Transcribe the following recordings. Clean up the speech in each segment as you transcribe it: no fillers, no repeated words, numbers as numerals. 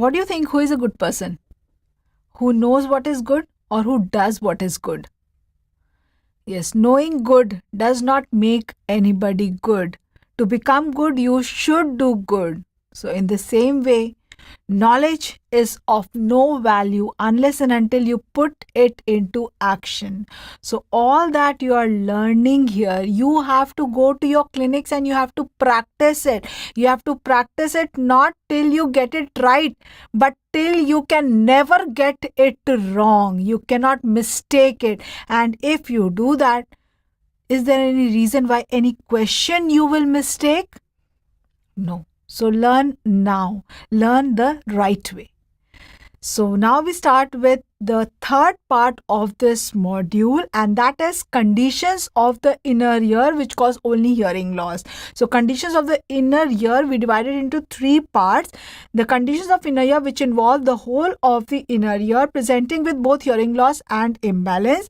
What do you think? Who is a good person? Who knows what is good or who does what is good? Yes, knowing good does not make anybody good. To become good, you should do good. So, in the same way, knowledge is of no value unless and until you put it into action. So, all that you are learning here, you have to go to your clinics and you have to practice it. You have to practice it not till you get it right, but till you can never get it wrong. You cannot mistake it. And if you do that, is there any reason why any question you will mistake? No. So learn now. Learn the right way. So now we start with the third part of this module, and that is conditions of the inner ear which cause only hearing loss. So conditions of the inner ear we divided into three parts. The conditions of inner ear which involve the whole of the inner ear presenting with both hearing loss and imbalance.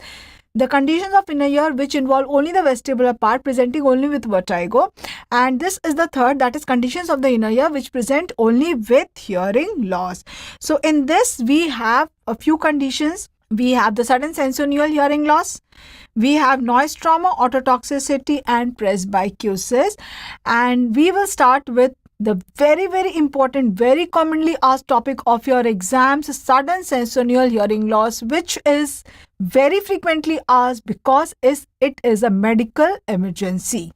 The conditions of inner ear which involve only the vestibular part presenting only with vertigo, and this is the third, that is conditions of the inner ear which present only with hearing loss. So in this we have a few conditions. We have the sudden sensorineural hearing loss, we have noise trauma, ototoxicity and presbycusis, and we will start with the very important, very commonly asked topic of your exams, sudden sensorineural hearing loss, which is very frequently asked because it is a medical emergency.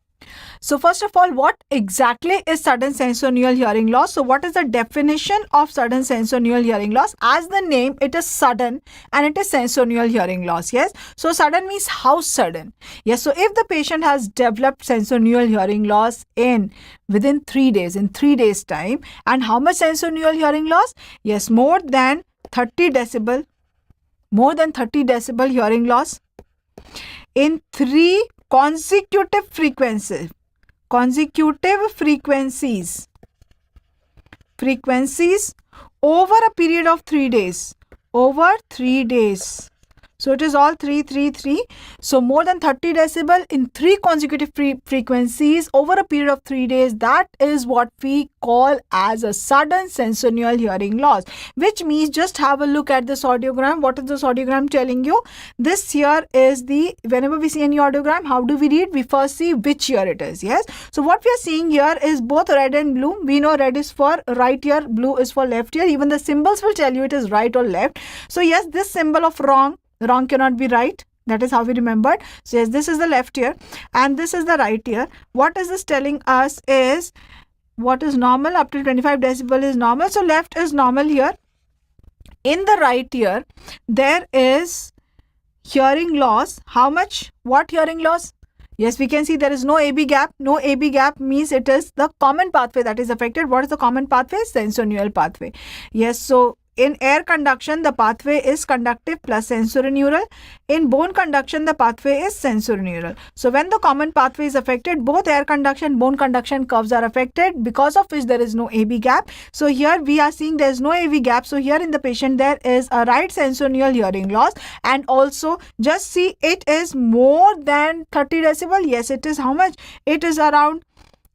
So first of all, what exactly is sudden sensorineural hearing loss? So what is the definition of sudden sensorineural hearing loss? As the name, it is sudden and it is sensorineural hearing loss. Yes. So sudden means how sudden. Yes. So if the patient has developed sensorineural hearing loss within 3 days, in 3 days time, and how much sensorineural hearing loss? Yes, more than 30 decibel hearing loss in 3 consecutive frequencies over a period of 3 days, so it is all 3. So more than 30 decibel in 3 consecutive frequencies over a period of 3 days, that is what we call as a sudden sensorineural hearing loss, which means just have a look at this audiogram. What is this audiogram telling you? This here is whenever we see any audiogram, how do we read? We first see which ear it is. Yes. So what we are seeing here is both red and blue. We know red is for right ear, blue is for left ear. Even the symbols will tell you it is right or left. So yes, this symbol of wrong cannot be right. That is how we remembered. So yes, this is the left ear and this is the right ear. What is this telling us is what is normal. Up to 25 decibel is normal. So left is normal here. In the right ear, there is hearing loss. How much? What hearing loss? Yes, we can see there is no AB gap. No AB gap means it is the common pathway that is affected. What is the common pathway? Sensorineural pathway. Yes, so in air conduction, the pathway is conductive plus sensorineural. In bone conduction, the pathway is sensorineural. So when the common pathway is affected, both air conduction, bone conduction curves are affected, because of which there is no AB gap. So here we are seeing there is no AB gap. So here in the patient, there is a right sensorineural hearing loss. And also just see, it is more than 30 decibel. Yes, it is how much? It is around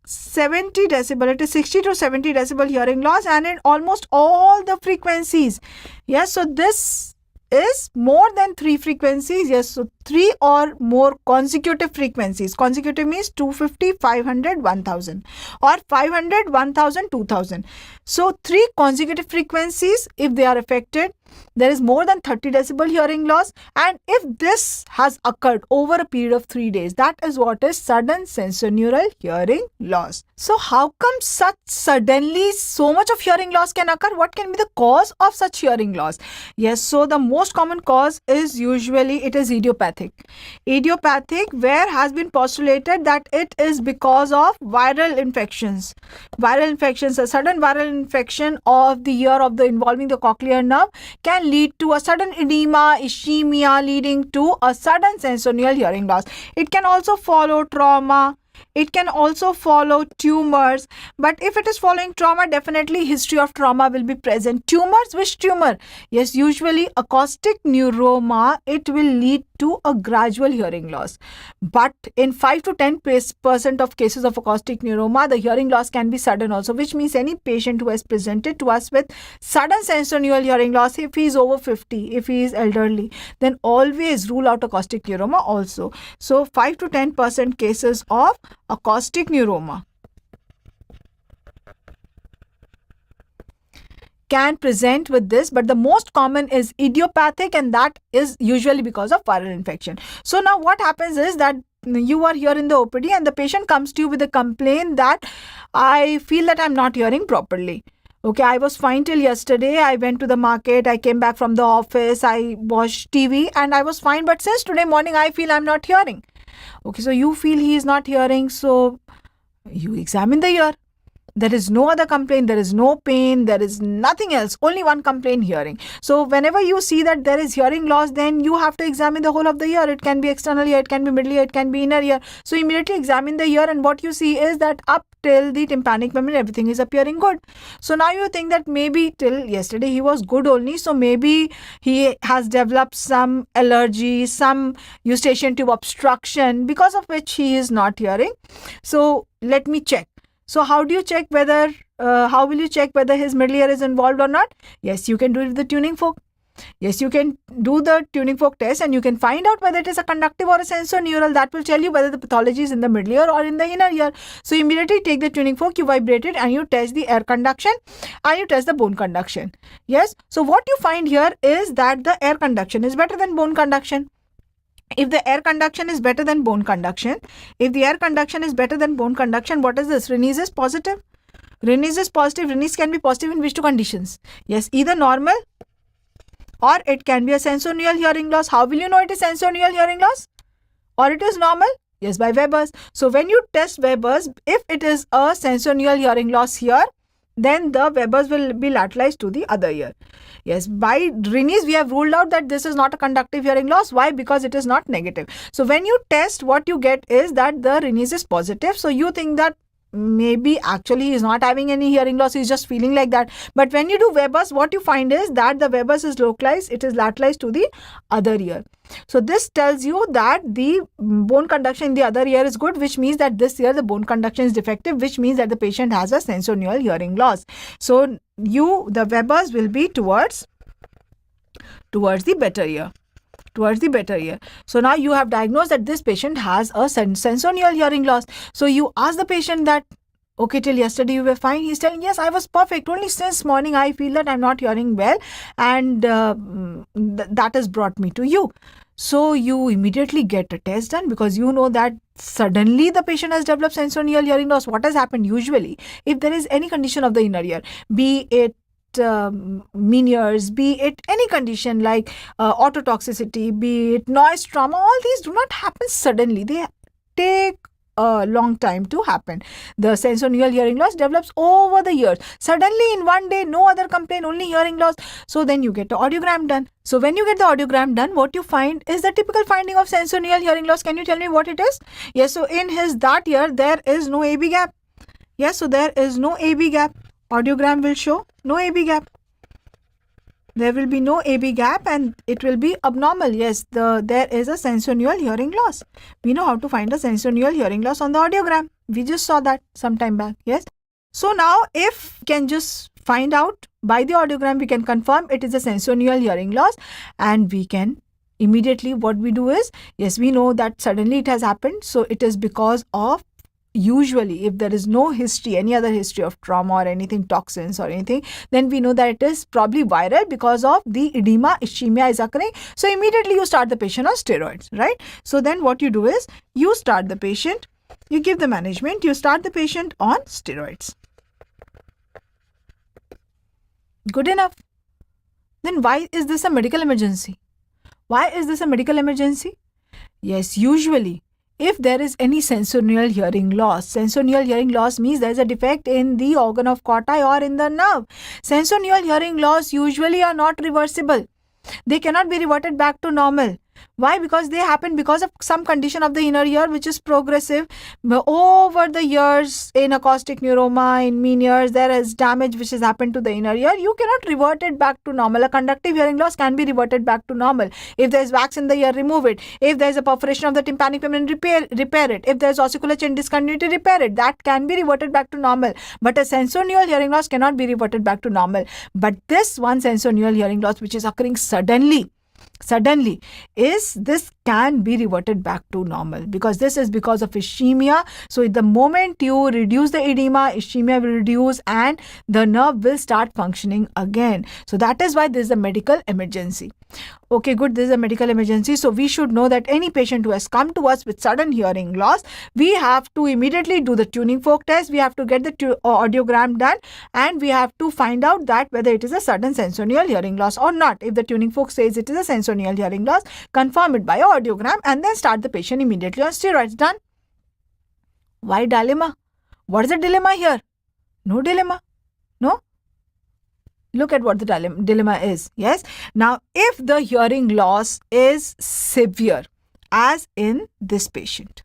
70 decibel. It is 60 to 70 decibel hearing loss, and in almost all the frequencies. Yes, so this is more than 3 frequencies. Yes, so 3 or more consecutive frequencies. Consecutive means 250, 500, 1000 or 500, 1000, 2000. So 3 consecutive frequencies, if they are affected, there is more than 30 decibel hearing loss, and if this has occurred over a period of 3 days, that is what is sudden sensorineural hearing loss. So how come such suddenly so much of hearing loss can occur? What can be the cause of such hearing loss? Yes, so the most common cause is usually it is idiopathic. Idiopathic, where has been postulated that it is because of viral infections. Viral infections, a sudden viral infection of the ear involving the cochlear nerve can lead to a sudden edema, ischemia, leading to a sudden sensorineural hearing loss. It can also follow trauma. It can also follow tumors, but if it is following trauma, definitely history of trauma will be present. Tumors, which tumor? Yes, usually acoustic neuroma, it will lead to a gradual hearing loss. But in 5 to 10% of cases of acoustic neuroma, the hearing loss can be sudden also, which means any patient who has presented to us with sudden sensorineural hearing loss, if he is over 50, if he is elderly, then always rule out acoustic neuroma also. So 5 to 10% cases of acoustic neuroma can present with this, but the most common is idiopathic, and that is usually because of viral infection. So now what happens is that you are here in the OPD and the patient comes to you with a complaint that I feel that I'm not hearing properly. Okay, I was fine till yesterday. I went to the market, I came back from the office, I watched TV and I was fine. But since today morning, I feel I'm not hearing. Okay, so you feel he is not hearing. So you examine the ear. There is no other complaint, there is no pain, there is nothing else, only one complaint, hearing. So whenever you see that there is hearing loss, then you have to examine the whole of the ear. It can be external ear, it can be middle ear, it can be inner ear. So immediately examine the ear, and what you see is that up till the tympanic membrane, everything is appearing good. So now you think that maybe till yesterday he was good only, so maybe he has developed some allergy, some eustachian tube obstruction, because of which he is not hearing. So let me check. So how do you check whether, how will you check whether his middle ear is involved or not? Yes, you can do it with the tuning fork. Yes, you can do the tuning fork test and you can find out whether it is a conductive or a sensorineural. That will tell you whether the pathology is in the middle ear or in the inner ear. So immediately take the tuning fork, you vibrate it and you test the air conduction and you test the bone conduction. Yes, so what you find here is that the air conduction is better than bone conduction. If the air conduction is better than bone conduction, what is this? Reniz is positive. Reniz is positive. Reniz can be positive in which two conditions? Yes, either normal or it can be a sensorineural hearing loss. How will you know it is sensorineural hearing loss? Or it is normal? Yes, by Weber's. So when you test Weber's, if it is a sensorineural hearing loss here, then the Weber's will be lateralized to the other ear. Yes, by Reniz we have ruled out that this is not a conductive hearing loss. Why? Because it is not negative. So when you test, what you get is that the Reniz is positive. So you think that maybe actually he is not having any hearing loss, he is just feeling like that. But when you do Weber's, what you find is that the Weber's is localized, it is lateralized to the other ear. So this tells you that the bone conduction in the other ear is good, which means that this ear the bone conduction is defective, which means that the patient has a sensorineural hearing loss. So the Weber's will be towards the better ear. So now you have diagnosed that this patient has a sensorineural hearing loss. So you ask the patient that, okay, till yesterday you were fine. He's telling, yes, I was perfect. Only since morning I feel that I'm not hearing well, and that has brought me to you. So you immediately get a test done, because you know that suddenly the patient has developed sensorineural hearing loss. What has happened usually, if there is any condition of the inner ear, be it Meniere's, be it any condition like ototoxicity, be it noise trauma, all these do not happen suddenly. They take a long time to happen. The sensorineural hearing loss develops over the years. Suddenly in one day, no other complaint, only hearing loss. So then you get the audiogram done. So when you get the audiogram done, what you find is the typical finding of sensorineural hearing loss. Can you tell me what it is? Yes, so in that ear, there is no AB gap. Yes, so there is no AB gap. Audiogram will show no AB gap. There will be no AB gap and it will be abnormal. Yes, there is a sensorineural hearing loss. We know how to find a sensorineural hearing loss on the audiogram. We just saw that some time back. Yes. So now if we can just find out by the audiogram, we can confirm it is a sensorineural hearing loss, and we can immediately, what we do is, yes, we know that suddenly it has happened. So it is because of, usually if there is no history, any other history of trauma or anything, toxins or anything, then we know that it is probably viral because of the edema, ischemia is occurring. So immediately you start the patient on steroids, right? So then what you do is, you start the patient, you give the management, you start the patient on steroids. Good enough. Then why is this a medical emergency? Why is this a medical emergency? Yes, usually if there is any sensorineural hearing loss means there is a defect in the organ of Corti or in the nerve. Sensorineural hearing loss usually are not reversible. They cannot be reverted back to normal. Why? Because they happen because of some condition of the inner ear which is progressive. Over the years, in acoustic neuroma, in mean ears, there is damage which has happened to the inner ear. You cannot revert it back to normal. A conductive hearing loss can be reverted back to normal. If there is wax in the ear, remove it. If there is a perforation of the tympanic membrane, repair it. If there is ossicular chain discontinuity, repair it. That can be reverted back to normal. But a sensorineural hearing loss cannot be reverted back to normal. But this one sensorineural hearing loss which is occurring suddenly is this can be reverted back to normal, because this is because of ischemia. So the moment you reduce the edema, ischemia will reduce and the nerve will start functioning again. So that is why this is a medical emergency. Okay, good, this is a medical emergency. So we should know that any patient who has come to us with sudden hearing loss, we have to immediately do the tuning fork test. We have to get the audiogram done, and we have to find out that whether it is a sudden sensorineural hearing loss or not. If the tuning fork says it is a sensorineural hearing loss, confirm it by audiogram and then start the patient immediately on steroids. Done. Why dilemma? What is the dilemma here? No dilemma. No. Look at what the dilemma is. Yes. Now, if the hearing loss is severe, as in this patient.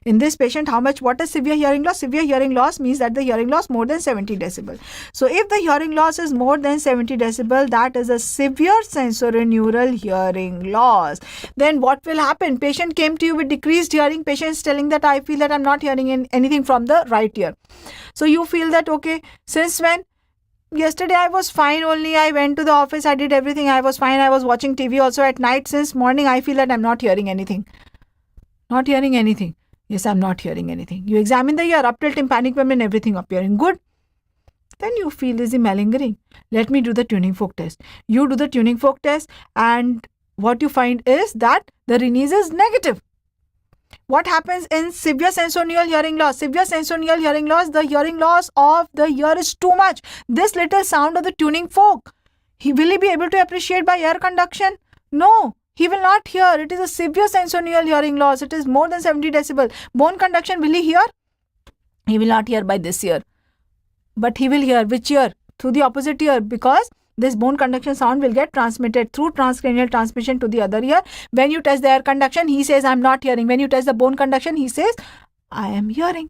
In this patient, what is severe hearing loss? Severe hearing loss means that the hearing loss more than 70 decibel. So if the hearing loss is more than 70 decibel, that is a severe sensorineural hearing loss. Then what will happen? Patient came to you with decreased hearing. Patient is telling that I feel that I'm not hearing anything from the right ear. So you feel that, okay, since when? Yesterday I was fine only. I went to the office. I did everything. I was fine. I was watching TV also at night. Since morning I feel that I'm not hearing anything. Not hearing anything. Yes, I'm not hearing anything. You examine the ear, up till tympanic membrane, everything appearing good. Then you feel, is he malingering? Let me do the tuning fork test. You do the tuning fork test, and what you find is that the Renes is negative. What happens in severe sensorineural hearing loss? Severe sensorineural hearing loss, the hearing loss of the ear is too much. This little sound of the tuning fork, will he be able to appreciate by air conduction? No. He will not hear. It is a severe sensorineural hearing loss. It is more than 70 decibel. Bone conduction, will he hear? He will not hear by this ear. But he will hear which ear? Through the opposite ear, because this bone conduction sound will get transmitted through transcranial transmission to the other ear. When you test the air conduction, he says, I'm not hearing. When you test the bone conduction, he says, I am hearing.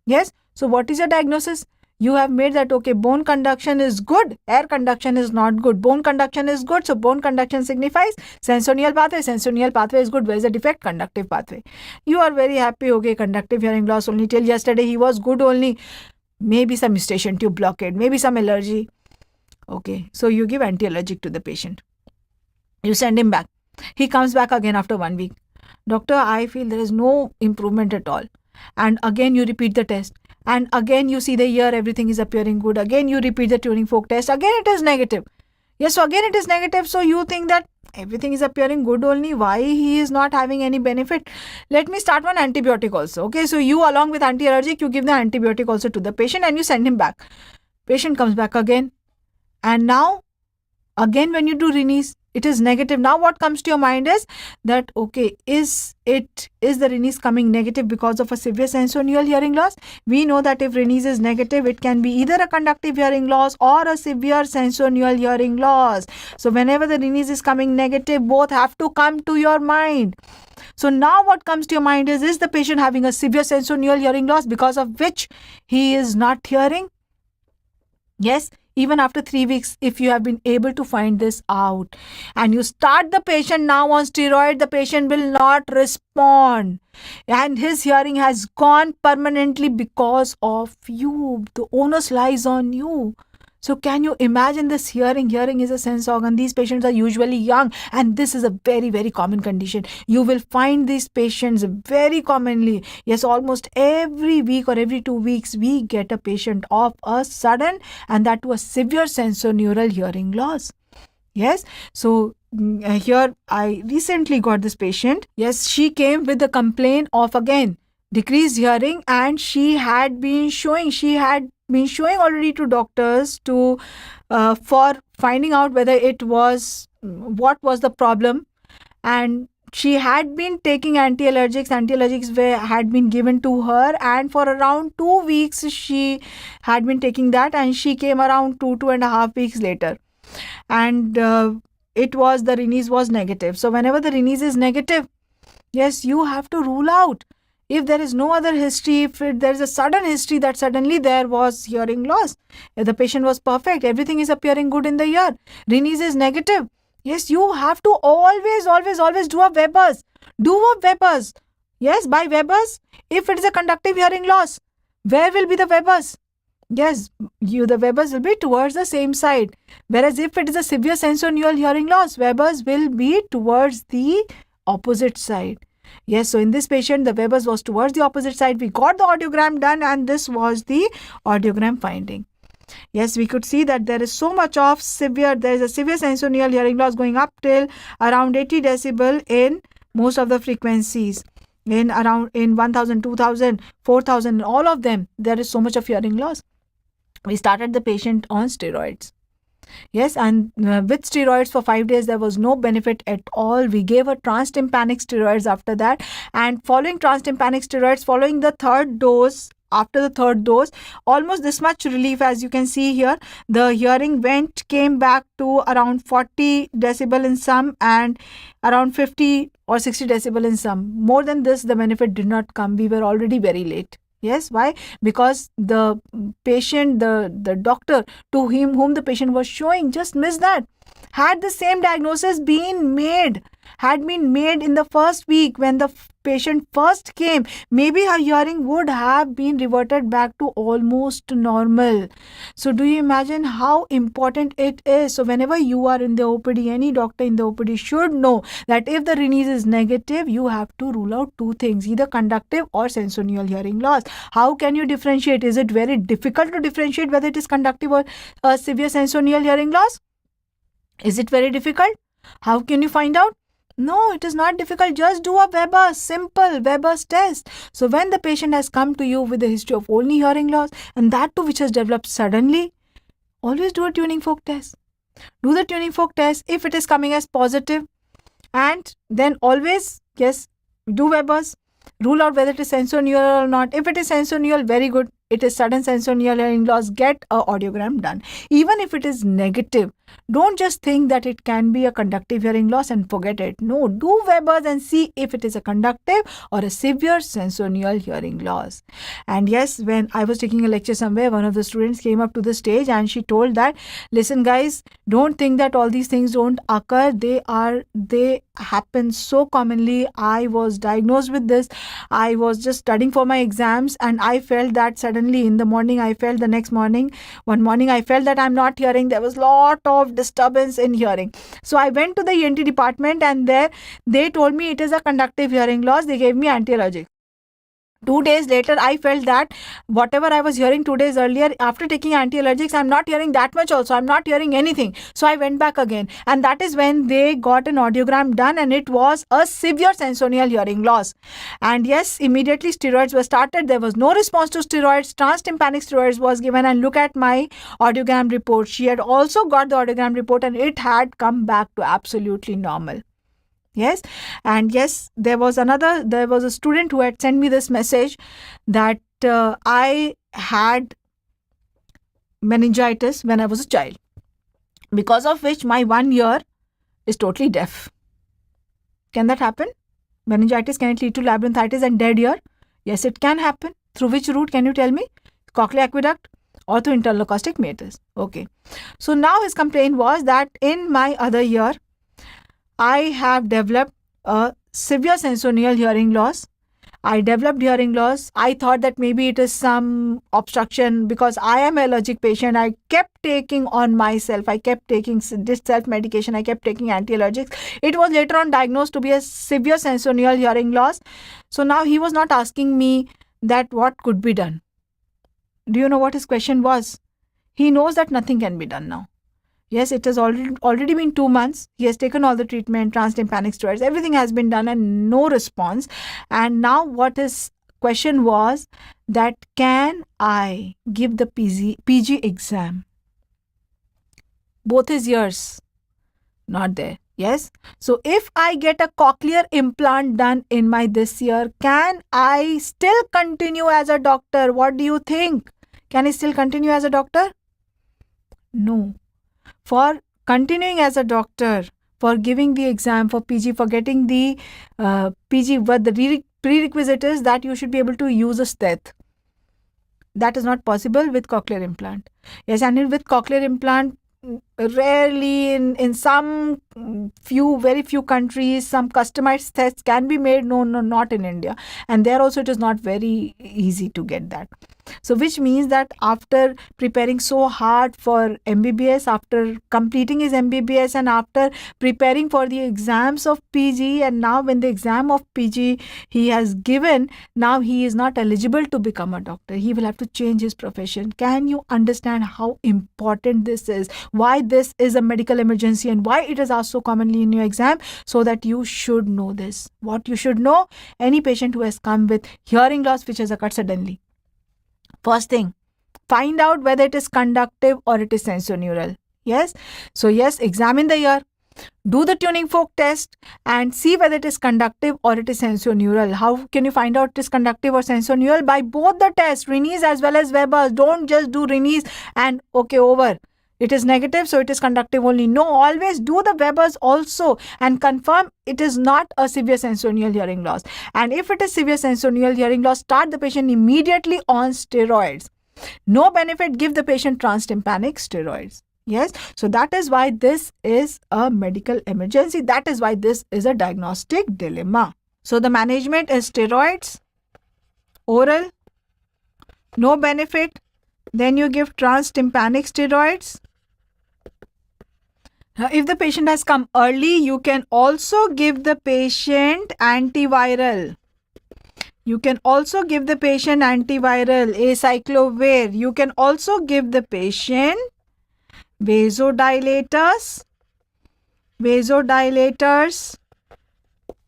Yes. So what is your diagnosis? You have made that, okay, bone conduction is good, air conduction is not good. Bone conduction is good, so bone conduction signifies sensorineural pathway. Sensorineural pathway is good. Where is the defect? Conductive pathway. You are very happy, okay, conductive hearing loss only till yesterday he was good only. Maybe some eustachian tube blockade, maybe some allergy. Okay, so you give anti-allergic to the patient. You send him back. He comes back again after 1 week. Doctor, I feel there is no improvement at all. And again you repeat the test. And again you see the ear, everything is appearing good. Again you repeat the tuning fork test. Again it is negative. Yes, so again it is negative. So you think that everything is appearing good only. Why he is not having any benefit? Let me start one antibiotic also. Okay, so you along with anti-allergic, you give the antibiotic also to the patient and you send him back. Patient comes back again. And now, again when you do Renes, it is negative. Now what comes to your mind is that, okay, is the Renes coming negative because of a severe sensorineural hearing loss? We know that if Renes is negative, it can be either a conductive hearing loss or a severe sensorineural hearing loss. So whenever the Renes is coming negative, both have to come to your mind. So now what comes to your mind is the patient having a severe sensorineural hearing loss because of which he is not hearing? Yes. Even after 3 weeks, if you have been able to find this out and you start the patient now on steroid, the patient will not respond and his hearing has gone permanently because of you. The onus lies on you. So can you imagine this hearing? Hearing is a sense organ. These patients are usually young and this is a very, very common condition. You will find these patients very commonly. Yes, almost every week or every 2 weeks, we get a patient of a sudden and that was severe sensorineural hearing loss. Yes, so here I recently got this patient. Yes, she came with the complaint of again decreased hearing and she had been showing already to doctors for finding out whether what was the problem, and she had been taking anti-allergics had been given to her, and for around 2 weeks she had been taking that, and she came around 2.5 weeks later, and the Reni's was negative. So whenever the Reni's is negative, yes, you have to rule out. If there is no other history, if there is a sudden history that suddenly there was hearing loss, if the patient was perfect, everything is appearing good in the ear, Reni's is negative, yes, you have to always do a Weber's. Do a Weber's. Yes, by Weber's, if it is a conductive hearing loss, where will be the Weber's? Yes, the Weber's will be towards the same side. Whereas if it is a severe sensorineural hearing loss, Weber's will be towards the opposite side. Yes, so in this patient, the Weber's was towards the opposite side. We got the audiogram done and this was the audiogram finding. Yes, we could see that there is so much of there is a severe sensorineural hearing loss going up till around 80 decibel in most of the frequencies. In 1000, 2000, 4000, all of them, there is so much of hearing loss. We started the patient on steroids. Yes, and with steroids for 5 days, there was no benefit at all. We gave her transtympanic steroids after that. And following transtympanic steroids, following the third dose, after the third dose, almost this much relief, as you can see here. The hearing came back to around 40 decibel in some and around 50 or 60 decibel in some. More than this, the benefit did not come. We were already very late. Yes, why? Because the patient, the doctor to whom the patient was showing just missed that. Had the same diagnosis been made in the first week when the patient first came, maybe her hearing would have been reverted back to almost normal. So do you imagine how important it is? So whenever you are in the OPD, any doctor in the OPD should know that if the Reni's is negative, you have to rule out two things, either conductive or sensorineural hearing loss. How can you differentiate? Is it very difficult to differentiate whether it is conductive or severe sensorineural hearing loss? Is it very difficult? How can you find out? No, it is not difficult. Just do a Weber's, simple Weber's test. So when the patient has come to you with a history of only hearing loss and that too which has developed suddenly, always do a tuning fork test. Do the tuning fork test if it is coming as positive, and then always, yes, do Weber's. Rule out whether it is sensorineural or not. If it is sensorineural, very good. It is sudden sensorineural hearing loss. Get a audiogram done. Even if it is negative, don't just think that it can be a conductive hearing loss and forget it. No, do Weber's and see if it is a conductive or a severe sensorineural hearing loss. And yes, when I was taking a lecture somewhere, one of the students came up to the stage and she told that, listen guys, don't think that all these things don't occur. They happen so commonly. I was diagnosed with this. I was just studying for my exams and I felt that suddenly in the morning, one morning I felt that I'm not hearing. There was a lot of disturbance in hearing. So I went to the ENT department and there they told me it is a conductive hearing loss. They gave me antiallergic. 2 days later, I felt that whatever I was hearing 2 days earlier, after taking antiallergics, I'm not hearing that much also. I'm not hearing anything. So I went back again. And that is when they got an audiogram done and it was a severe sensorineural hearing loss. And yes, immediately steroids were started. There was no response to steroids. Transtympanic steroids was given, and look at my audiogram report. She had also got the audiogram report and it had come back to absolutely normal. Yes, and yes, there was a student who had sent me this message that I had meningitis when I was a child, because of which my 1 ear is totally deaf. Can that happen? Meningitis, can it lead to labyrinthitis and dead ear? Yes, it can happen. Through which route, can you tell me? Cochlear aqueduct or through internal acoustic meatus? Okay. So now his complaint was that in my other ear, I have developed a severe sensorineural hearing loss. I developed hearing loss. I thought that maybe it is some obstruction because I am an allergic patient. I kept taking on myself. I kept taking this self-medication. I kept taking anti-allergics. It was later on diagnosed to be a severe sensorineural hearing loss. So now he was not asking me that what could be done. Do you know what his question was? He knows that nothing can be done now. Yes, it has already been 2 months. He has taken all the treatment, transtympanic steroids, everything has been done and no response. And now what his question was that, can I give the PG exam? Both his ears, not there. Yes. So if I get a cochlear implant done in my this year, can I still continue as a doctor? What do you think? Can I still continue as a doctor? No. For continuing as a doctor, for giving the exam for PG, for getting the PG, but the prerequisite is that you should be able to use a stent. That is not possible with cochlear implant. Yes, and with cochlear implant, rarely in some very few countries, some customized tests can be made. No, not in India. And there also it is not very easy to get that. So which means that after preparing so hard for MBBS, after completing his MBBS and after preparing for the exams of PG, and now when the exam of PG he has given, now he is not eligible to become a doctor. He will have to change his profession. Can you understand how important this is? Why this is a medical emergency and why it is asked so commonly in your exam? So that you should know this. What you should know: any patient who has come with hearing loss which has occurred suddenly, first thing, find out whether it is conductive or it is sensorineural. Yes. So yes, examine the ear, do the tuning fork test and see whether it is conductive or it is sensorineural. How can you find out it is conductive or sensorineural? By both the tests, Rennes as well as Weber's. Don't just do Rennes and okay, over. It is negative, so it is conductive only. No, always do the Weber's also and confirm it is not a severe sensorineural hearing loss. And if it is severe sensorineural hearing loss, start the patient immediately on steroids. No benefit, give the patient transtympanic steroids. Yes, so that is why this is a medical emergency. That is why this is a diagnostic dilemma. So the management is steroids, oral, no benefit. Then you give transtympanic steroids. Now, if the patient has come early, you can also give the patient antiviral. You can also give the patient antiviral, acyclovir. You can also give the patient vasodilators.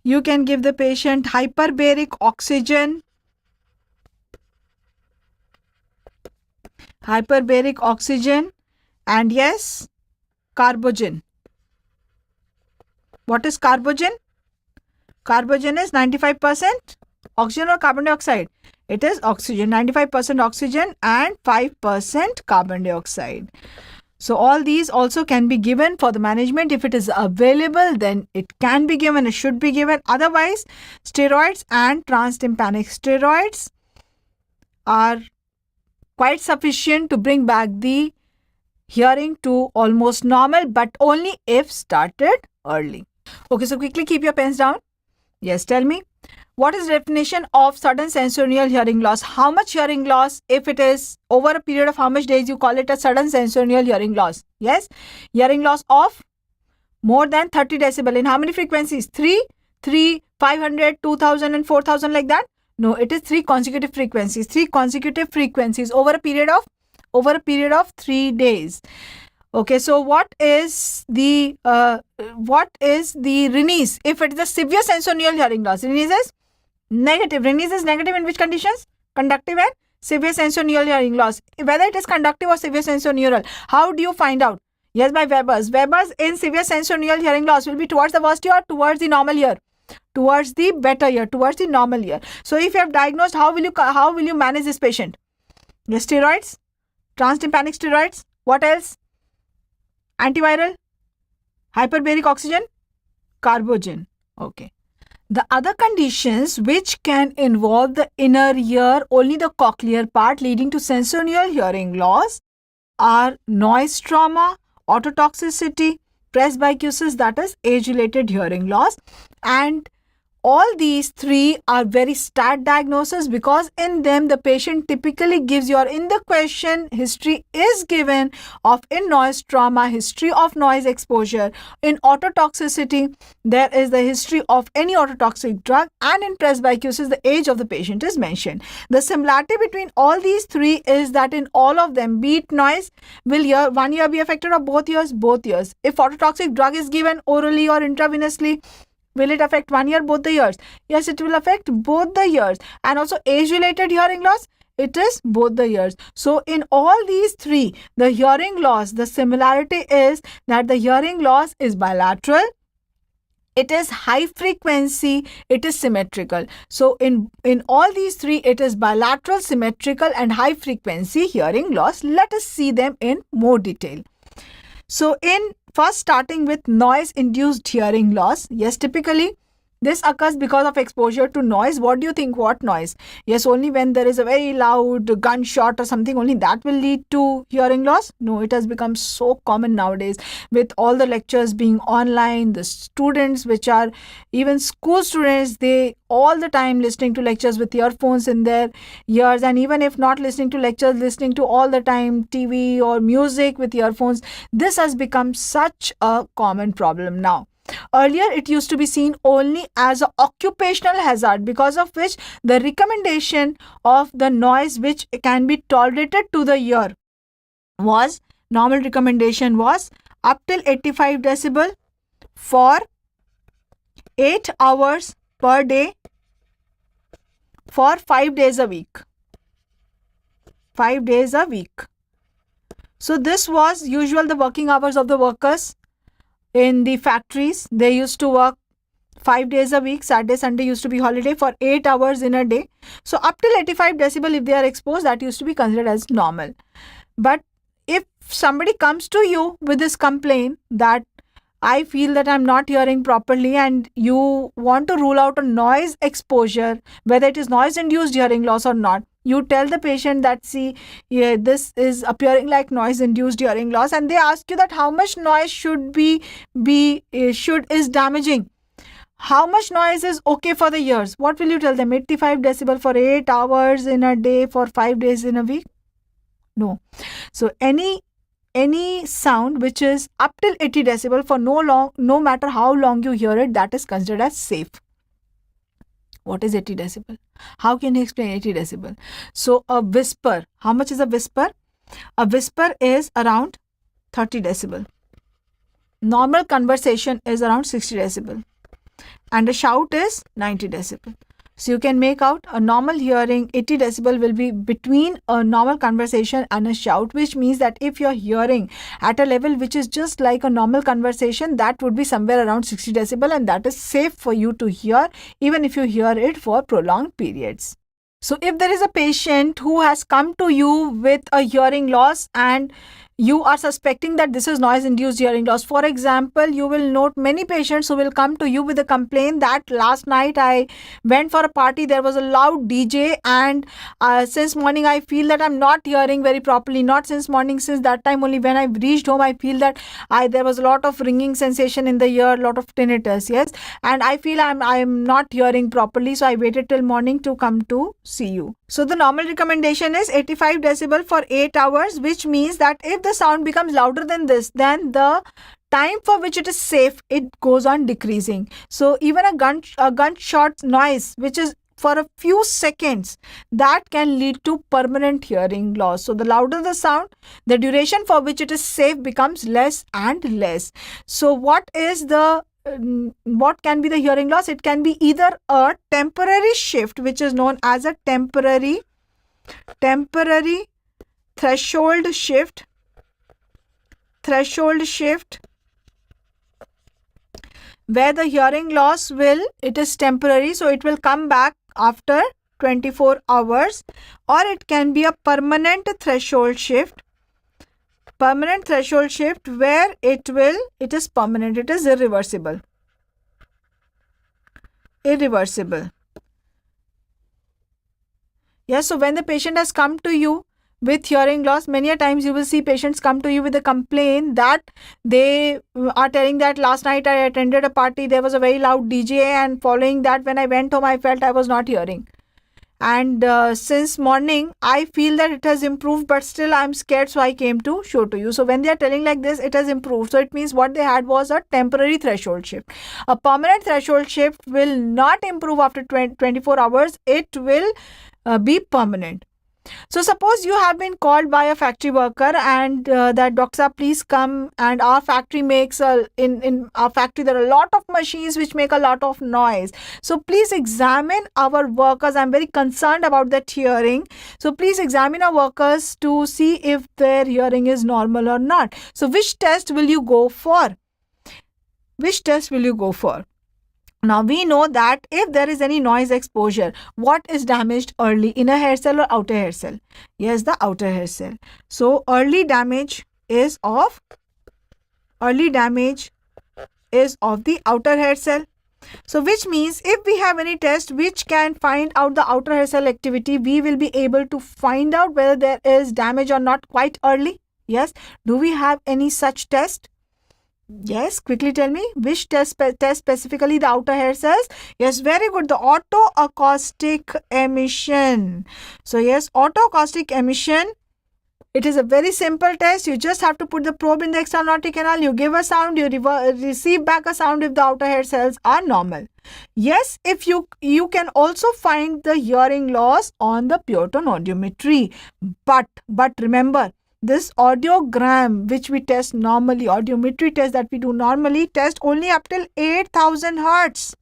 You can give the patient hyperbaric oxygen. And yes, carbogen. What is carbogen? Carbogen is 95% oxygen or carbon dioxide. It is oxygen, 95% oxygen and 5% carbon dioxide. So all these also can be given for the management. If it is available, then it can be given, it should be given. Otherwise, steroids and transtympanic steroids are quite sufficient to bring back the hearing to almost normal, but only if started early. Okay, so quickly keep your pens down. Yes, tell me, what is the definition of sudden sensorineural hearing loss? How much hearing loss? If it is over a period of how much days, you call it a sudden sensorineural hearing loss. Yes, hearing loss of more than 30 decibel. In how many frequencies? 3, 500, 2000 and 4000, like that? No, it is 3 consecutive frequencies. 3 consecutive frequencies over a period of 3 days. Okay, so what is the Rennes? If it is a severe sensorineural hearing loss, Rennes is negative. Rennes is negative in which conditions? Conductive and severe sensorineural hearing loss. Whether it is conductive or severe sensorineural, how do you find out? Yes, by Weber's. Weber's in severe sensorineural hearing loss will be towards the worst ear or towards the normal ear? Towards the better ear, towards the normal ear. So if you have diagnosed, how will you manage this patient? Yes, steroids, transtympanic steroids. What else? Antiviral, hyperbaric oxygen, carbogen. Okay. The other conditions which can involve the inner ear, only the cochlear part, leading to sensorineural hearing loss are noise trauma, ototoxicity, presbycusis, that is age-related hearing loss. And all these 3 are very stat diagnosis, because in them the patient typically gives in the question history is given of in noise trauma, history of noise exposure. In ototoxicity, there is the history of any ototoxic drug, and in presbycusis, the age of the patient is mentioned. The similarity between all these 3 is that in all of them, be it noise, will one ear be affected or both ears? Both ears. If ototoxic drug is given orally or intravenously, will it affect one ear, both the ears? Yes, it will affect both the ears. And also age-related hearing loss, it is both the ears. So in all these 3, the hearing loss, the similarity is that the hearing loss is bilateral, it is high frequency, it is symmetrical. So in all these 3, it is bilateral, symmetrical and high frequency hearing loss. Let us see them in more detail. So in First, starting with noise-induced hearing loss. Yes, typically this occurs because of exposure to noise. What do you think? What noise? Yes, only when there is a very loud gunshot or something, only that will lead to hearing loss? No, it has become so common nowadays with all the lectures being online. The students, which are even school students, they all the time listening to lectures with earphones in their ears, and even if not listening to lectures, listening to all the time TV or music with earphones. This has become such a common problem now. Earlier, it used to be seen only as an occupational hazard, because of which the recommendation of the noise which can be tolerated to the ear was, normal recommendation was up till 85 decibel for 8 hours per day for 5 days a week. 5 days a week. So this was usual the working hours of the workers in the factories. They used to work 5 days a week. Saturday, Sunday used to be holiday for 8 hours in a day. So up till 85 decibel, if they are exposed, that used to be considered as normal. But if somebody comes to you with this complaint that I feel that I'm not hearing properly, and you want to rule out a noise exposure, whether it is noise induced hearing loss or not, you tell the patient that, see, yeah, this is appearing like noise induced hearing loss, and they ask you that how much noise is damaging, how much noise is okay for the ears. What will you tell them? 85 decibel for 8 hours in a day for 5 days in a week? No. So any sound which is up till 80 decibel for no matter how long you hear it, that is considered as safe. What is 80 decibel? How can you explain 80 decibel? So a whisper, how much is a whisper? A whisper is around 30 decibel. Normal conversation is around 60 decibel. And a shout is 90 decibel. So you can make out a normal hearing, 80 decibel will be between a normal conversation and a shout, which means that if you're hearing at a level which is just like a normal conversation, that would be somewhere around 60 decibel, and that is safe for you to hear even if you hear it for prolonged periods. So if there is a patient who has come to you with a hearing loss and you are suspecting that this is noise induced hearing loss, for example, you will note many patients who will come to you with a complaint that last night I went for a party, there was a loud DJ, and since morning I feel that I'm not hearing very properly. Not since morning, since that time only, when I reached home I feel that there was a lot of ringing sensation in the ear, lot of tinnitus, yes, and I feel I'm not hearing properly, so I waited till morning to come to see you. So the normal recommendation is 85 decibel for 8 hours, which means that if the sound becomes louder than this, then the time for which it is safe, it goes on decreasing. So even a gunshot noise, which is for a few seconds, that can lead to permanent hearing loss. So the louder the sound, the duration for which it is safe becomes less and less. So what can be the hearing loss? It can be either a temporary shift, which is known as a temporary threshold shift, where the hearing loss it is temporary, so it will come back after 24 hours, or it can be a permanent threshold shift, where it is permanent, it is irreversible. Yes, so when the patient has come to you with hearing loss, many a times you will see patients come to you with a complaint that they are telling that last night I attended a party, there was a very loud DJ, and following that when I went home I felt I was not hearing. And since morning I feel that it has improved, but still I'm scared, so I came to show to you. So when they are telling like this, it has improved. So it means what they had was a temporary threshold shift. A permanent threshold shift will not improve after 24 hours. It will be permanent. So suppose you have been called by a factory worker and that, doctor, please come, and our factory makes in our factory there are a lot of machines which make a lot of noise. So please examine our workers. I'm very concerned about that hearing. So please examine our workers to see if their hearing is normal or not. So which test will you go for? Now we know that if there is any noise exposure, what is damaged early, inner hair cell or outer hair cell? Yes, the outer hair cell. So early damage is of early damage is of the outer hair cell. So which means if we have any test which can find out the outer hair cell activity, we will be able to find out whether there is damage or not quite early. Yes. Do we have any such test? Yes, quickly tell me which test specifically the outer hair cells. Yes, very good. The autoacoustic emission. So yes, autoacoustic emission. It is a very simple test. You just have to put the probe in the external aortic canal. You give a sound. You receive back a sound if the outer hair cells are normal. Yes, if you can also find the hearing loss on the pure tone audiometry. But remember, this audiogram which we test normally, audiometry test that we do normally, test only up till 8000 hertz.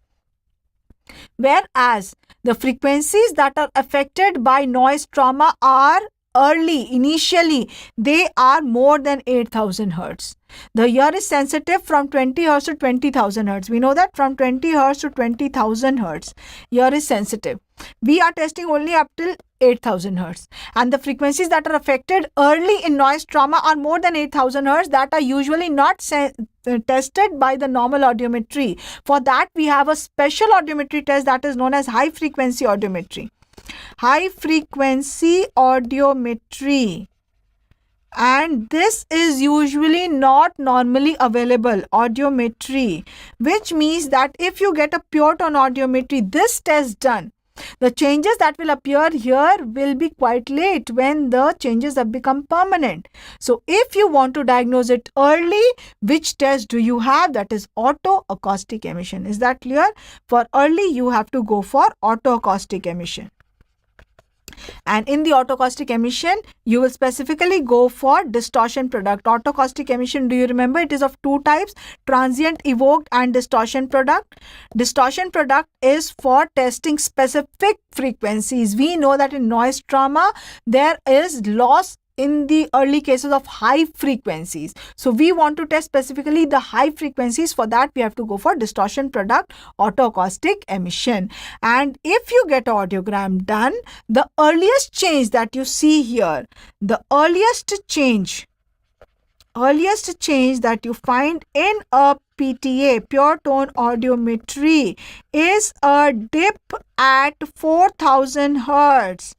Whereas the frequencies that are affected by noise trauma are initially, they are more than 8000 hertz. The ear is sensitive from 20 hertz to 20,000 hertz. We know that from 20 hertz to 20,000 hertz, ear is sensitive. We are testing only up till 8000 hertz. And the frequencies that are affected early in noise trauma are more than 8000 hertz, that are usually not tested by the normal audiometry. For that, we have a special audiometry test that is known as high frequency audiometry. High frequency audiometry, and this is usually not normally available audiometry, which means that if you get a pure tone audiometry, this test done, the changes that will appear here will be quite late when the changes have become permanent. So if you want to diagnose it early, which test do you have? That is autoacoustic emission. Is that clear? For early, you have to go for autoacoustic emission. And in the autoacoustic emission, you will specifically go for distortion product. Autoacoustic emission, do you remember? It is of two types: transient evoked and distortion product. Distortion product is for testing specific frequencies. We know that in noise trauma, there is loss in the early cases of high frequencies. So we want to test specifically the high frequencies. For that, we have to go for distortion product, autoacoustic emission. And if you get audiogram done, the earliest change that you see here, the earliest change that you find in a PTA, pure tone audiometry, is a dip at 4000 hertz.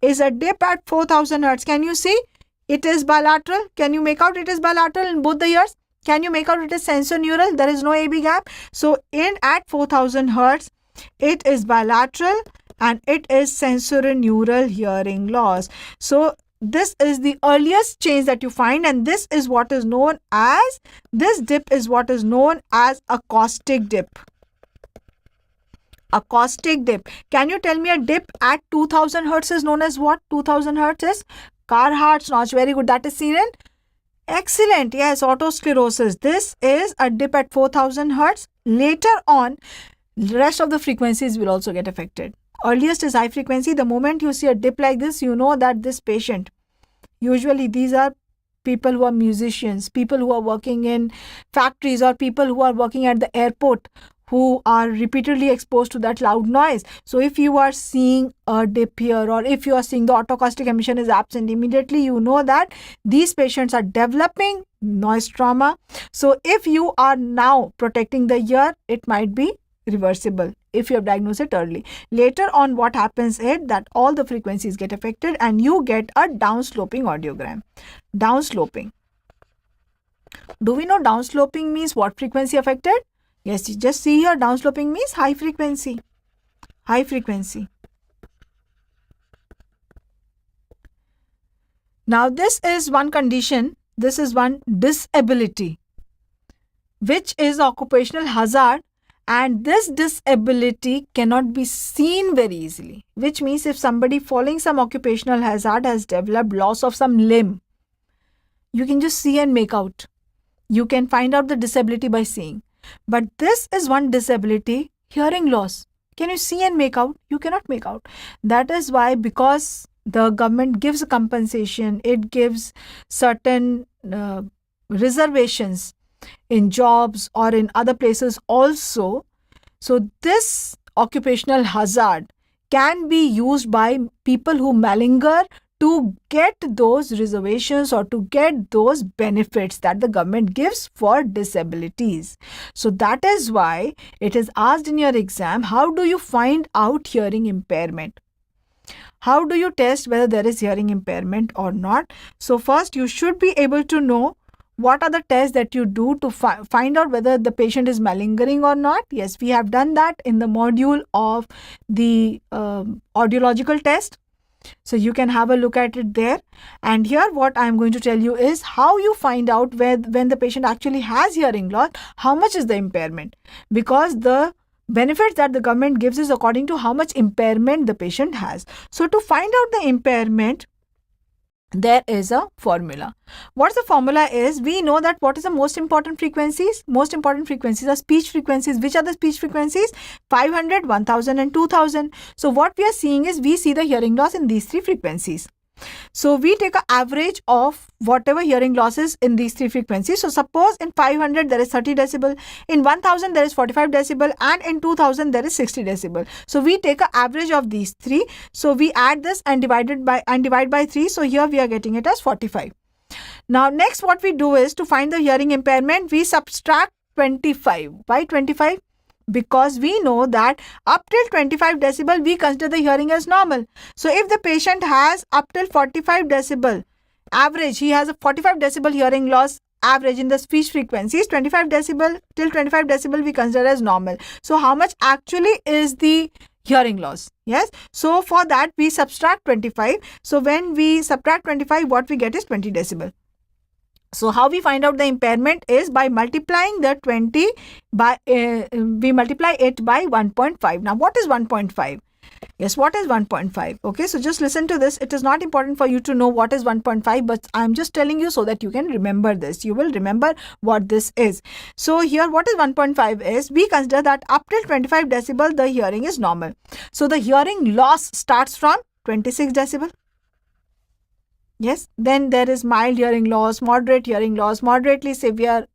Is a dip at 4000 hertz. Can you see? It is bilateral. Can you make out it is bilateral in both the ears? Can you make out it is sensorineural? There is no AB gap. So at 4000 hertz, it is bilateral and it is sensorineural hearing loss. So this is the earliest change that you find, and this dip is what is known as acoustic dip. Acoustic dip. Can you tell me a dip at 2000 hertz is known as what? 2000 hertz is Carhart's notch. Very good. That is seen in? Excellent. Yes, autosclerosis. This is a dip at 4000 hertz. Later on, the rest of the frequencies will also get affected. Earliest is high frequency. The moment you see a dip like this, you know that this patient, usually these are people who are musicians, people who are working in factories, or people who are working at the airport, who are repeatedly exposed to that loud noise. So if you are seeing a dip here, or if you are seeing the autoacoustic emission is absent, immediately you know that these patients are developing noise trauma. So if you are now protecting the ear, it might be reversible if you have diagnosed it early. Later on, what happens is that all the frequencies get affected and you get a downsloping audiogram. Downsloping. Do we know downsloping means what frequency affected? Yes, you just see here, downsloping means high frequency. High frequency. Now, this is one condition. This is one disability, which is occupational hazard, and this disability cannot be seen very easily, which means if somebody following some occupational hazard has developed loss of some limb, you can just see and make out. You can find out the disability by seeing. But this is one disability, hearing loss. Can you see and make out? You cannot make out. That is why, because the government gives a compensation, it gives certain reservations in jobs or in other places also. So this occupational hazard can be used by people who malinger to get those reservations or to get those benefits that the government gives for disabilities. So that is why it is asked in your exam, how do you find out hearing impairment? How do you test whether there is hearing impairment or not? So first you should be able to know what are the tests that you do to find out whether the patient is malingering or not. Yes, we have done that in the module of the audiological test. So you can have a look at it there. And here what I am going to tell you is how you find out when the patient actually has hearing loss, how much is the impairment. Because the benefits that the government gives is according to how much impairment the patient has. So to find out the impairment, there is a formula. What the formula is, we know that what is the most important frequencies? Most important frequencies are speech frequencies. Which are the speech frequencies? 500, 1000 and 2000. So what we are seeing is, we see the hearing loss in these three frequencies. So we take an average of whatever hearing losses in these three frequencies. So suppose in 500 there is 30 decibel, in 1000 there is 45 decibel, and in 2000 there is 60 decibel. So we take an average of these three. So we add this and divide by 3. So here we are getting it as 45. Now next what we do is, to find the hearing impairment, we subtract 25. Why 25? Because we know that up till 25 decibel we consider the hearing as normal. So if the patient has up till 45 decibel average, he has a 45 decibel hearing loss average in the speech frequencies, 25 decibel till 25 decibel we consider as normal. So how much actually is the hearing loss? Yes, so for that we subtract 25. So when we subtract 25, what we get is 20 decibel. So how we find out the impairment is by multiplying the 20 by, we multiply it by 1.5. Now what is 1.5? Yes, what is 1.5? Okay, so just listen to this. It is not important for you to know what is 1.5, but I am just telling you so that you can remember this. You will remember what this is. So here what is 1.5 is, we consider that up till 25 decibel the hearing is normal. So the hearing loss starts from 26 decibel. Yes, then there is mild hearing loss, moderate hearing loss, moderately severe,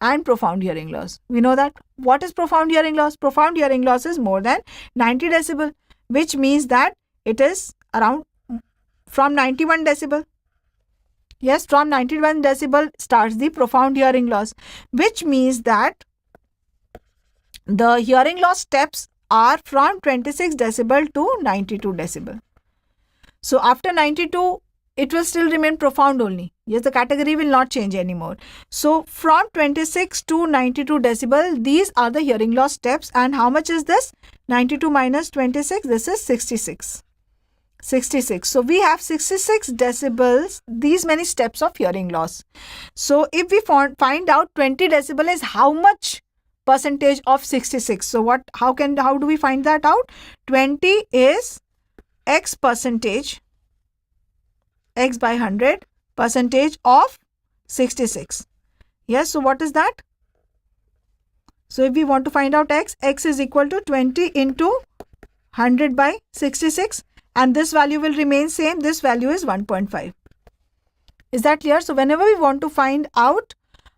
and profound hearing loss. We know that. What is profound hearing loss? Profound hearing loss is more than 90 decibel, which means that it is around from 91 decibel. Yes, from 91 decibel starts the profound hearing loss, which means that the hearing loss steps are from 26 decibel to 92 decibel. So after 92, it will still remain profound only. Yes, the category will not change anymore. So from 26 to 92 decibel, these are the hearing loss steps. And how much is this? 92 minus 26, this is 66. 66. So we have 66 decibels, these many steps of hearing loss. So if we find out 20 decibel is how much percentage of 66. So how do we find that out? 20 is X percentage, X by 100 percentage of 66. Yes, so what is that? So if we want to find out X is equal to 20 into 100 by 66, and this value will remain same. This value is 1.5. Is that clear? So whenever we want to find out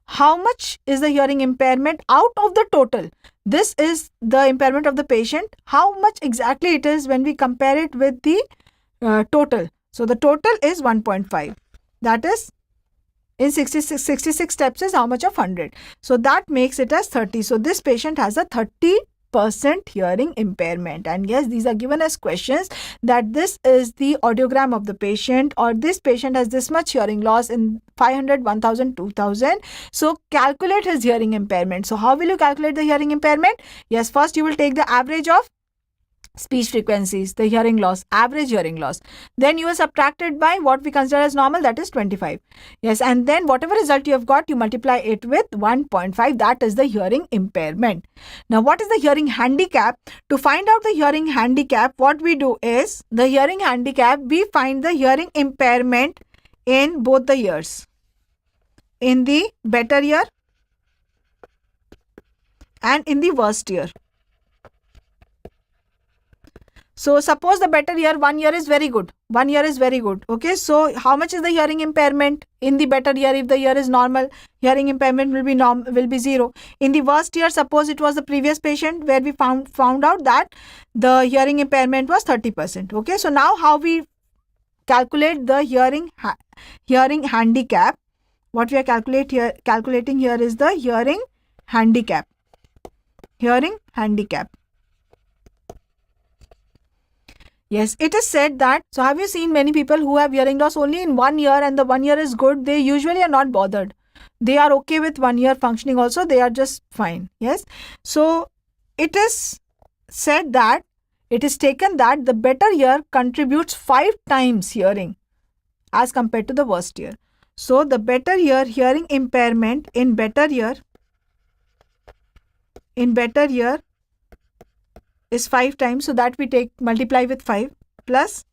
how much is the hearing impairment out of the total, this is the impairment of the patient, how much exactly it is when we compare it with the total. So the total is 1.5. That is in 66 steps is how much of 100. So that makes it as 30. So this patient has a 30% hearing impairment. And yes, these are given as questions that this is the audiogram of the patient, or this patient has this much hearing loss in 500, 1000, 2000. So calculate his hearing impairment. So how will you calculate the hearing impairment? Yes, first you will take the average of speech frequencies, the hearing loss, average hearing loss. Then you are subtracted by what we consider as normal, that is 25. Yes, and then whatever result you have got, you multiply it with 1.5. That is the hearing impairment. Now, what is the hearing handicap? To find out the hearing handicap, what we do is, the hearing handicap, we find the hearing impairment in both the ears. In the better ear and in the worst ear. So suppose the better ear, one ear is very good. One ear is very good. Okay, so how much is the hearing impairment in the better ear? If the ear is normal, hearing impairment will be 0. In the worst ear, suppose it was the previous patient where we found out that the hearing impairment was 30%. Okay, so now how we calculate the hearing handicap. What we are calculating here is the hearing handicap. Hearing handicap. Yes, it is said that, so have you seen many people who have hearing loss only in 1 year and the 1 year is good? They usually are not bothered. They are okay with 1 year functioning also. They are just fine. Yes. So it is said that, it is taken that the better year contributes 5 times hearing as compared to the worst year. So the better year, hearing impairment in better year is 5 times. So that we multiply with 5 plus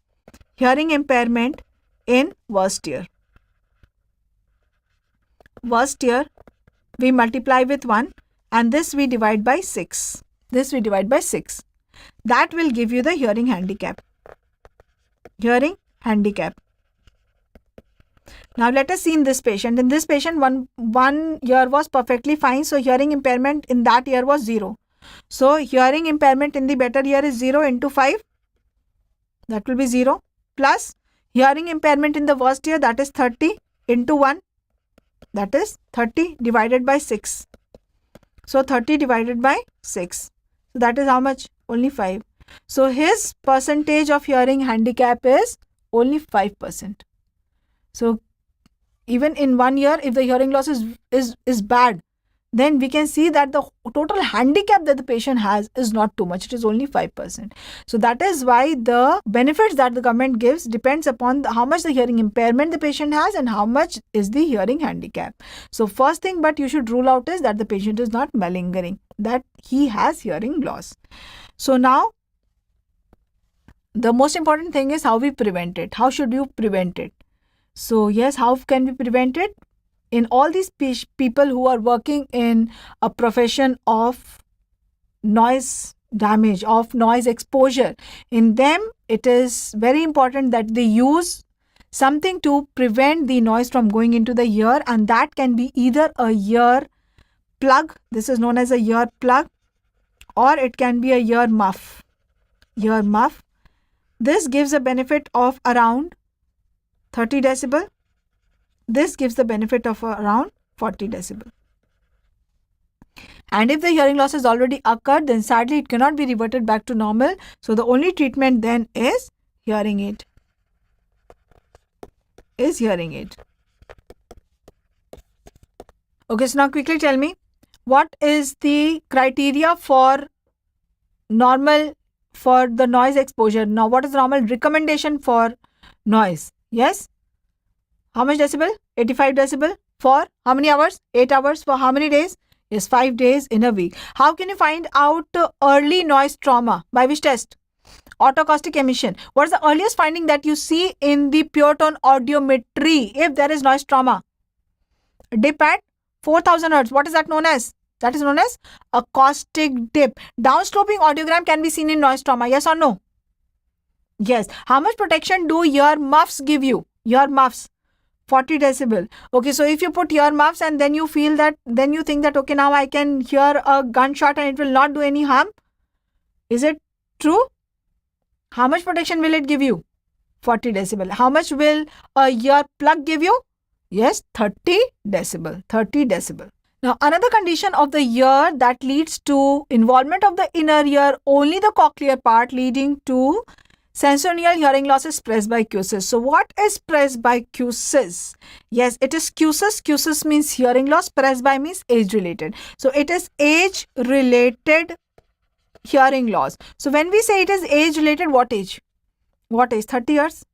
hearing impairment in worst year. Worst year we multiply with 1 and this we divide by 6. This we divide by 6. That will give you the hearing handicap. Hearing handicap. Now let us see in this patient. In this patient, one year was perfectly fine. So hearing impairment in that year was 0. So hearing impairment in the better year is 0 into 5. That will be 0. Plus hearing impairment in the worst year, that is 30 into 1. That is 30 divided by 6. So 30 divided by 6. So that is how much? Only 5. So his percentage of hearing handicap is only 5%. So even in 1 year, if the hearing loss is bad, then we can see that the total handicap that the patient has is not too much. It is only 5%. So that is why the benefits that the government gives depends upon how much the hearing impairment the patient has and how much is the hearing handicap. So first thing but you should rule out is that the patient is not malingering, that he has hearing loss. So now the most important thing is how we prevent it. How should you prevent it? So yes, how can we prevent it? In all these people who are working in a profession of noise damage, of noise exposure, in them it is very important that they use something to prevent the noise from going into the ear, and that can be either a ear plug, this is known as a ear plug, or it can be a ear muff. Ear muff. This gives a benefit of around 30 decibel. This gives the benefit of around 40 decibel. And if the hearing loss has already occurred, then sadly it cannot be reverted back to normal. So the only treatment then is hearing aid. Okay, so now quickly tell me, what is the criteria for normal for the noise exposure? Now, what is the normal recommendation for noise? Yes? How much decibel? 85 decibel. For how many hours? 8 hours. For how many days? Yes, 5 days in a week. How can you find out early noise trauma? By which test? Autoacoustic emission. What is the earliest finding that you see in the pure tone audiometry if there is noise trauma? Dip at 4000 Hz. What is that known as? That is known as acoustic dip. Downsloping audiogram can be seen in noise trauma. Yes or no? Yes. How much protection do ear muffs give you? Ear muffs. 40 decibel. Okay, so if you put ear muffs and then you feel that, then you think that, okay, now I can hear a gunshot and it will not do any harm. Is it true? How much protection will it give you? 40 decibel. How much will a ear plug give you? Yes, 30 decibel. 30 decibel. Now, another condition of the ear that leads to involvement of the inner ear, only the cochlear part, leading to sensorineural hearing loss is presbycusis. So what is presbycusis? Yes, it is cusis. Cusis means hearing loss. Presby means age-related. So it is age-related hearing loss. So when we say it is age-related, what age? What age? 30 years?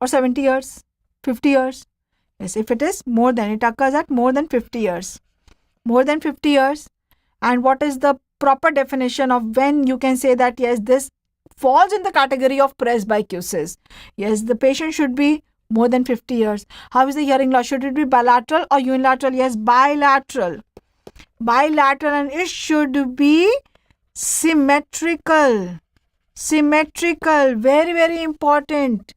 Or 70 years? 50 years? Yes, if it is more than, it occurs at more than 50 years. More than 50 years. And what is the proper definition of when you can say that, yes, this falls in the category of presbycusis? Yes, the patient should be more than 50 years. How is the hearing loss? Should it be bilateral or unilateral? Yes, bilateral. Bilateral, and it should be symmetrical. Symmetrical. Very, very important.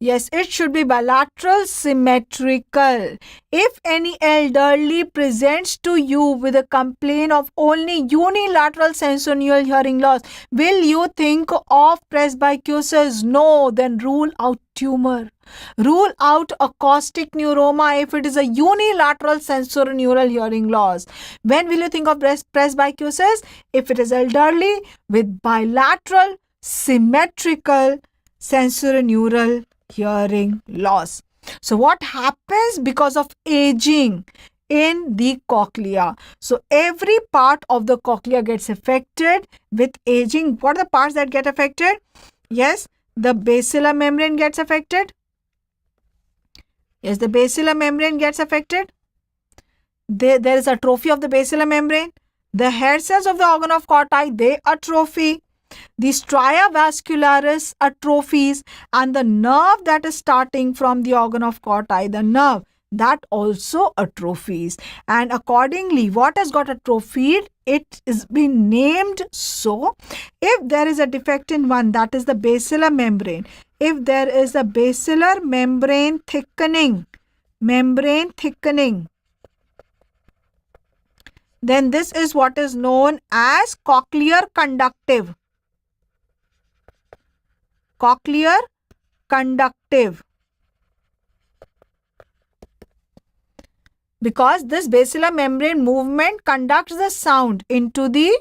Yes, it should be bilateral symmetrical. If any elderly presents to you with a complaint of only unilateral sensorineural hearing loss, will you think of presbycusis? No, then rule out tumor. Rule out acoustic neuroma if it is a unilateral sensorineural hearing loss. When will you think of presbycusis? If it is elderly with bilateral symmetrical sensorineural hearing loss. So what happens because of aging in the cochlea? So every part of the cochlea gets affected with aging. What are the parts that get affected? Yes, the basilar membrane gets affected. Yes, the basilar membrane gets affected. There is atrophy of the basilar membrane. The hair cells of the organ of Corti, they atrophy. The stria vascularis atrophies, and the nerve that is starting from the organ of Corti, the nerve, that also atrophies. And accordingly, what has got atrophied, it is been named so. If there is a defect in one, that is the basilar membrane. If there is a basilar membrane thickening, then this is what is known as cochlear conductive. Cochlear conductive. Because this basilar membrane movement conducts the sound into the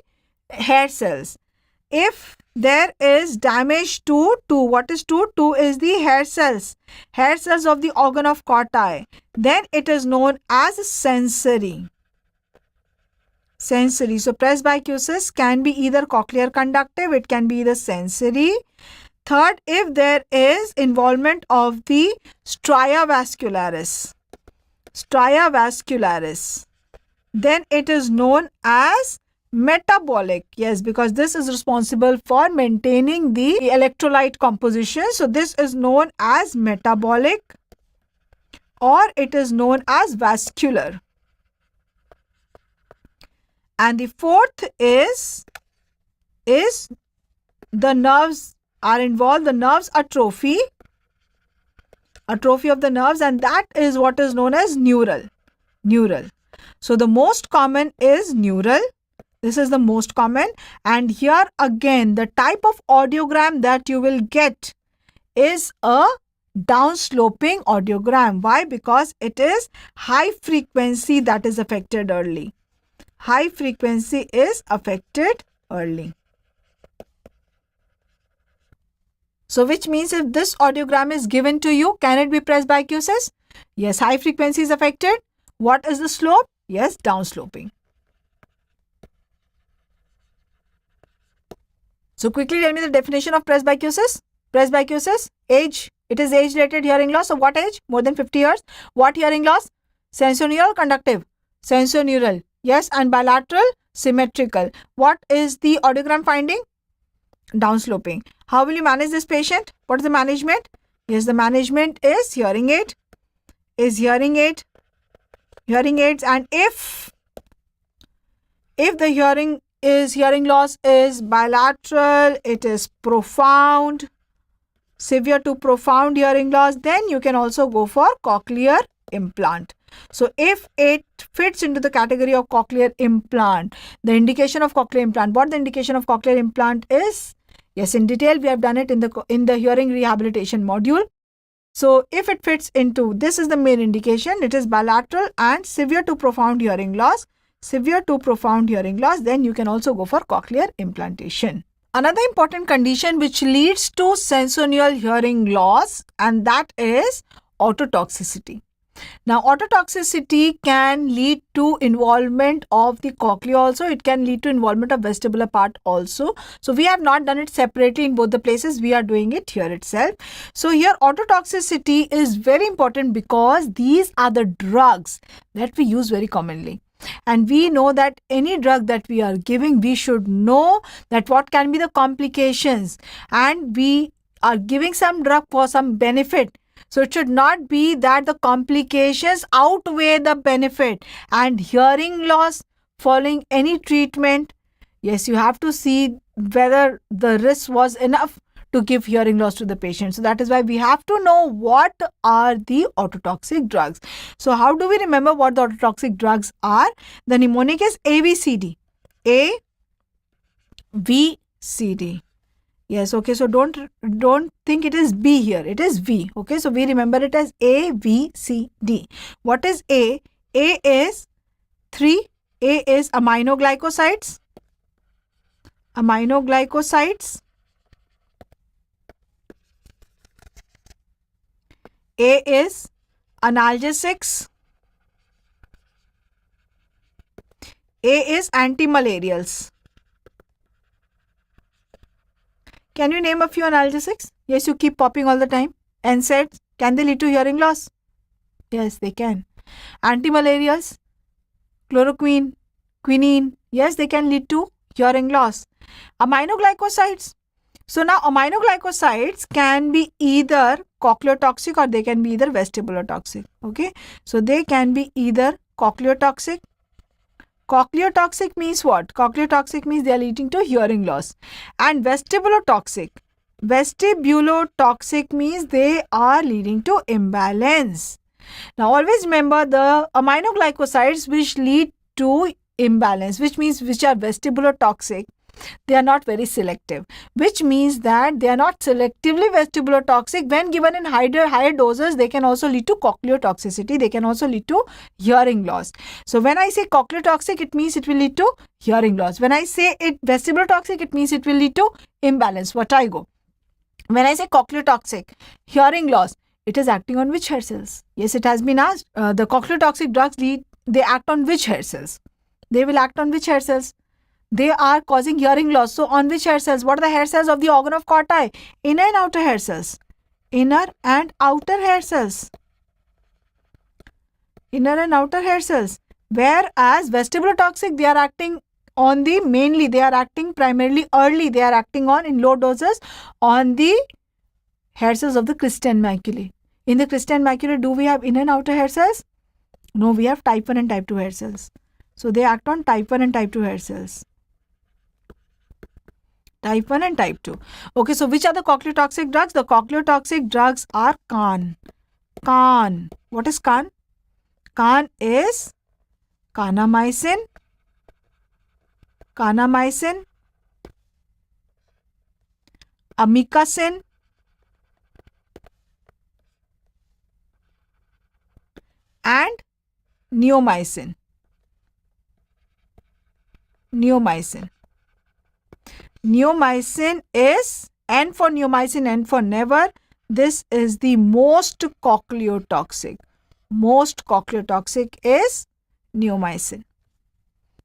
hair cells. If there is damage to 2, what is 2? 2 is the hair cells of the organ of Corti. Then it is known as sensory. So presbycusis can be either cochlear conductive, it can be either sensory. Third, if there is involvement of the stria vascularis, then it is known as metabolic. Yes, because this is responsible for maintaining the electrolyte composition. So this is known as metabolic, or it is known as vascular. And the fourth is the nerves are involved. The nerves atrophy of the nerves, and that is what is known as neural. So the most common is neural. This is the most common. And here again, the type of audiogram that you will get is a downsloping audiogram. Why? Because it is high frequency that is affected early. High frequency is affected early. So which means if this audiogram is given to you, can it be presbycusis? Yes, high frequency is affected. What is the slope? Yes, downsloping. So quickly tell me the definition of presbycusis. Presbycusis, age. It is age-related hearing loss. So what age? More than 50 years. What hearing loss? Sensorineural, conductive. Sensorineural. Yes, and bilateral, symmetrical. What is the audiogram finding? Downsloping. How will you manage this patient? What is the management? Yes, the management is hearing aid. Hearing aids, and if the hearing loss is bilateral, it is profound, severe to profound hearing loss, then you can also go for cochlear implant. So if it fits into the category of cochlear implant, the indication of cochlear implant, what the indication of cochlear implant is? Yes, in detail we have done it in the hearing rehabilitation module. So if it fits into, this is the main indication, it is bilateral and severe to profound hearing loss. Then you can also go for cochlear implantation. Another important condition which leads to sensorineural hearing loss, and that is ototoxicity. Now, ototoxicity can lead to involvement of the cochlea also. It can lead to involvement of vestibular part also. So, we have not done it separately in both the places. We are doing it here itself. So, here ototoxicity is very important because these are the drugs that we use very commonly. And we know that any drug that we are giving, we should know that what can be the complications. And we are giving some drug for some benefit. So it should not be that the complications outweigh the benefit. And hearing loss following any treatment, yes, you have to see whether the risk was enough to give hearing loss to the patient. So that is why we have to know what are the ototoxic drugs. So how do we remember what the ototoxic drugs are? The mnemonic is ABCD. A, V, C, D. Yes, okay, so don't think it is B here. It is V. Okay, so we remember it as A, V, C, D. What is A? A is 3. A is aminoglycosides. Aminoglycosides. A is analgesics. A is antimalarials. Can you name a few analgesics? Yes, you keep popping all the time. NSAIDs, can they lead to hearing loss? Yes, they can. Antimalarials, chloroquine, quinine, yes, they can lead to hearing loss. Aminoglycosides. So now aminoglycosides can be either cochleotoxic or they can be either vestibulotoxic. Okay, so they can be either cochleotoxic. Cochleotoxic means what? Cochleotoxic means they are leading to hearing loss. And vestibulotoxic. Vestibulotoxic means they are leading to imbalance. Now always remember the aminoglycosides which lead to imbalance, which means which are vestibulotoxic, they are not very selective, which means that they are not selectively vestibulotoxic. When given in higher doses, they can also lead to cochleotoxicity. They can also lead to hearing loss. So when I say cochleotoxic, it means it will lead to hearing loss. When I say it vestibulotoxic, it means it will lead to imbalance. What I go. When I say cochleotoxic, hearing loss, it is acting on which hair cells? Yes, it has been asked. The cochleotoxic drugs they act on which hair cells? They will act on which hair cells? They are causing hearing loss. So on which hair cells? What are the hair cells of the organ of Corti? Inner and outer hair cells. Inner and outer hair cells. Inner and outer hair cells. Whereas vestibulotoxic, they are acting on the mainly, they are acting primarily early. They are acting on in low doses on the hair cells of the cristae and maculae. In the cristae and maculae, do we have inner and outer hair cells? No, we have type 1 and type 2 hair cells. So they act on type 1 and type 2 hair cells. Type 1 and type 2. Okay, so which are the cochleotoxic drugs? The cochleotoxic drugs are CAN. CAN. What is CAN? CAN is kanamycin, amikacin, and neomycin. Neomycin is N for neomycin, N for never. This is the most cochleotoxic. Most cochleotoxic is neomycin.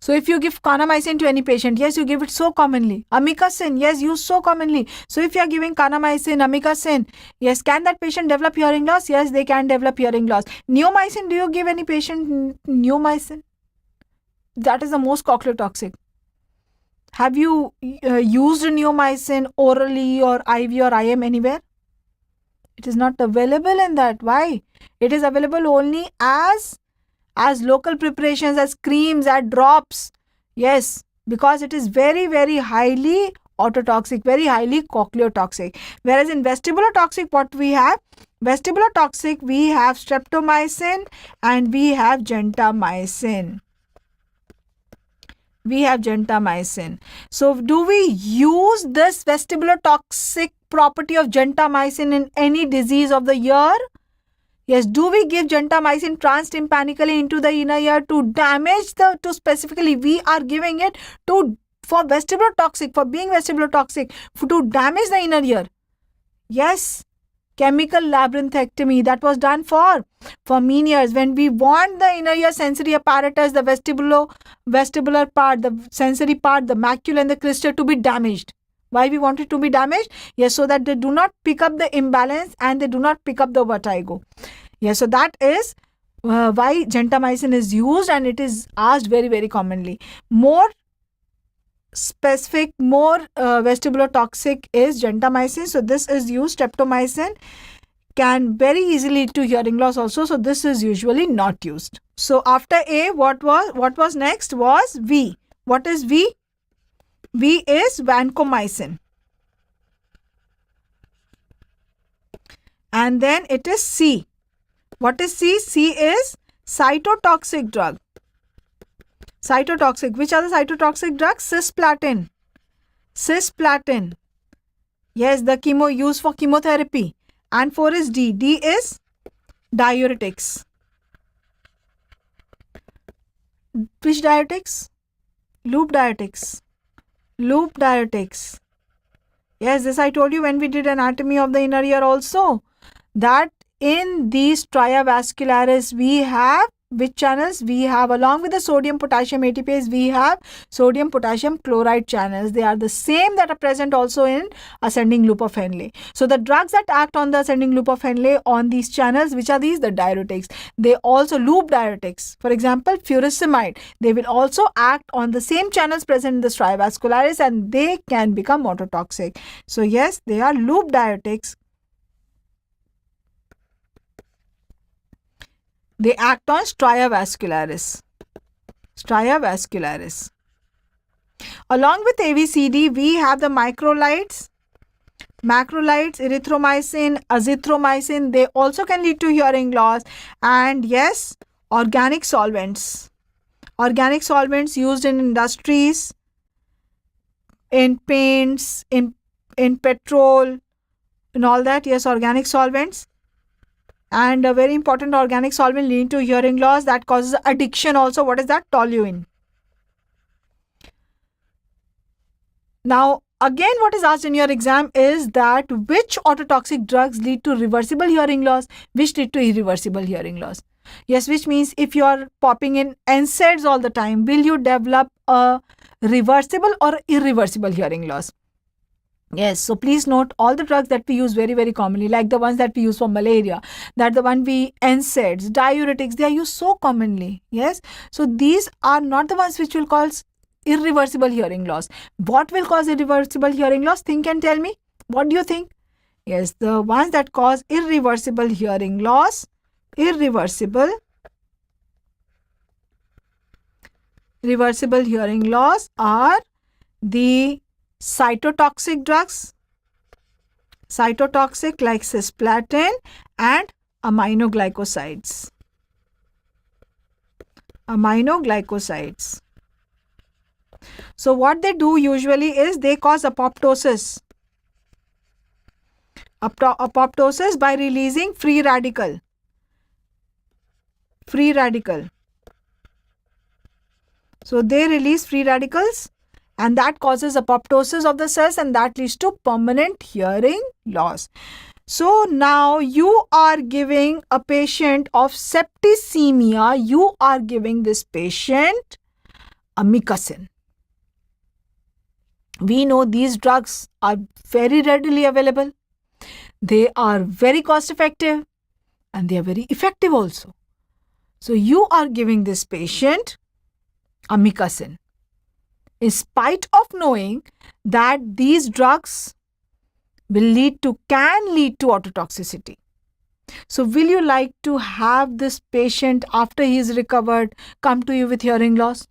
So if you give kanamycin to any patient, yes, you give it so commonly. Amikacin, yes, used so commonly. So if you are giving kanamycin, amikacin, yes, can that patient develop hearing loss? Yes, they can develop hearing loss. Neomycin, do you give any patient neomycin? That is the most cochleotoxic. Have you used neomycin orally or IV or IM anywhere? It is not available in that. Why? It is available only as local preparations, as creams, as drops. Yes, because it is very, very highly ototoxic, very highly cochleotoxic. Whereas in vestibulotoxic, what we have? Vestibulotoxic, we have streptomycin and we have gentamicin. So do we use this vestibulotoxic property of gentamicin in any disease of the ear? Yes, do we give gentamicin transtympanically into the inner ear to damage to specifically we are giving it for vestibulotoxic, for being vestibulotoxic, to damage the inner ear? Yes, chemical labyrinthectomy that was done for mean ears. When we want the inner ear sensory apparatus, the vestibular part, the sensory part, the macula and the crista to be damaged. Why we want it to be damaged? Yes, so that they do not pick up the imbalance and they do not pick up the vertigo. Yes, so that is why gentamicin is used and it is asked very, very commonly. More specific, more vestibulotoxic is gentamicin. So this is used. Streptomycin can very easily lead to hearing loss also. So this is usually not used. So after A, what was next was V. What is V? V is vancomycin. And then it is C. What is C? C is cytotoxic drug. Cytotoxic. Which are the cytotoxic drugs? Cisplatin. Cisplatin. Yes, the chemo used for chemotherapy. And 4 is D. D is diuretics. Which diuretics? Loop diuretics. Loop diuretics. Yes, this I told you when we did anatomy of the inner ear also, that in these stria vascularis we have which channels? We have, along with the sodium potassium ATPase, we have sodium potassium chloride channels. They are the same that are present also in ascending loop of Henle. So the drugs that act on the ascending loop of Henle on these channels, which are these? The diuretics. They also loop diuretics. For example, furosemide. They will also act on the same channels present in the stria vascularis and they can become ototoxic. So yes, they are loop diuretics. They act on stria vascularis. Stria vascularis. Along with ABCD, we have the macrolides, erythromycin, azithromycin. They also can lead to hearing loss. And yes, organic solvents. Organic solvents used in industries, in paints, in petrol, and all that. Yes, organic solvents. And a very important organic solvent leading to hearing loss that causes addiction also. What is that? Toluene. Now, again, what is asked in your exam is that which ototoxic drugs lead to reversible hearing loss, which lead to irreversible hearing loss. Yes, which means if you are popping in NSAIDs all the time, will you develop a reversible or irreversible hearing loss? Yes, so please note all the drugs that we use very, very commonly, like the ones that we use for malaria, that the one we NSAIDs, diuretics, they are used so commonly. Yes, so these are not the ones which will cause irreversible hearing loss. What will cause irreversible hearing loss? Think and tell me. What do you think? Yes, the ones that cause irreversible hearing loss, reversible hearing loss are the cytotoxic drugs, cytotoxic like cisplatin and aminoglycosides. Aminoglycosides. So what they do usually is they cause apoptosis. Apoptosis by releasing free radical. Free radical. So they release free radicals and that causes apoptosis of the cells and that leads to permanent hearing loss. So now you are giving a patient of septicemia, you are giving this patient amikacin. We know these drugs are very readily available. They are very cost effective and they are very effective also. So you are giving this patient amikacin, in spite of knowing that these drugs can lead to ototoxicity. So will you like to have this patient after he is recovered come to you with hearing loss?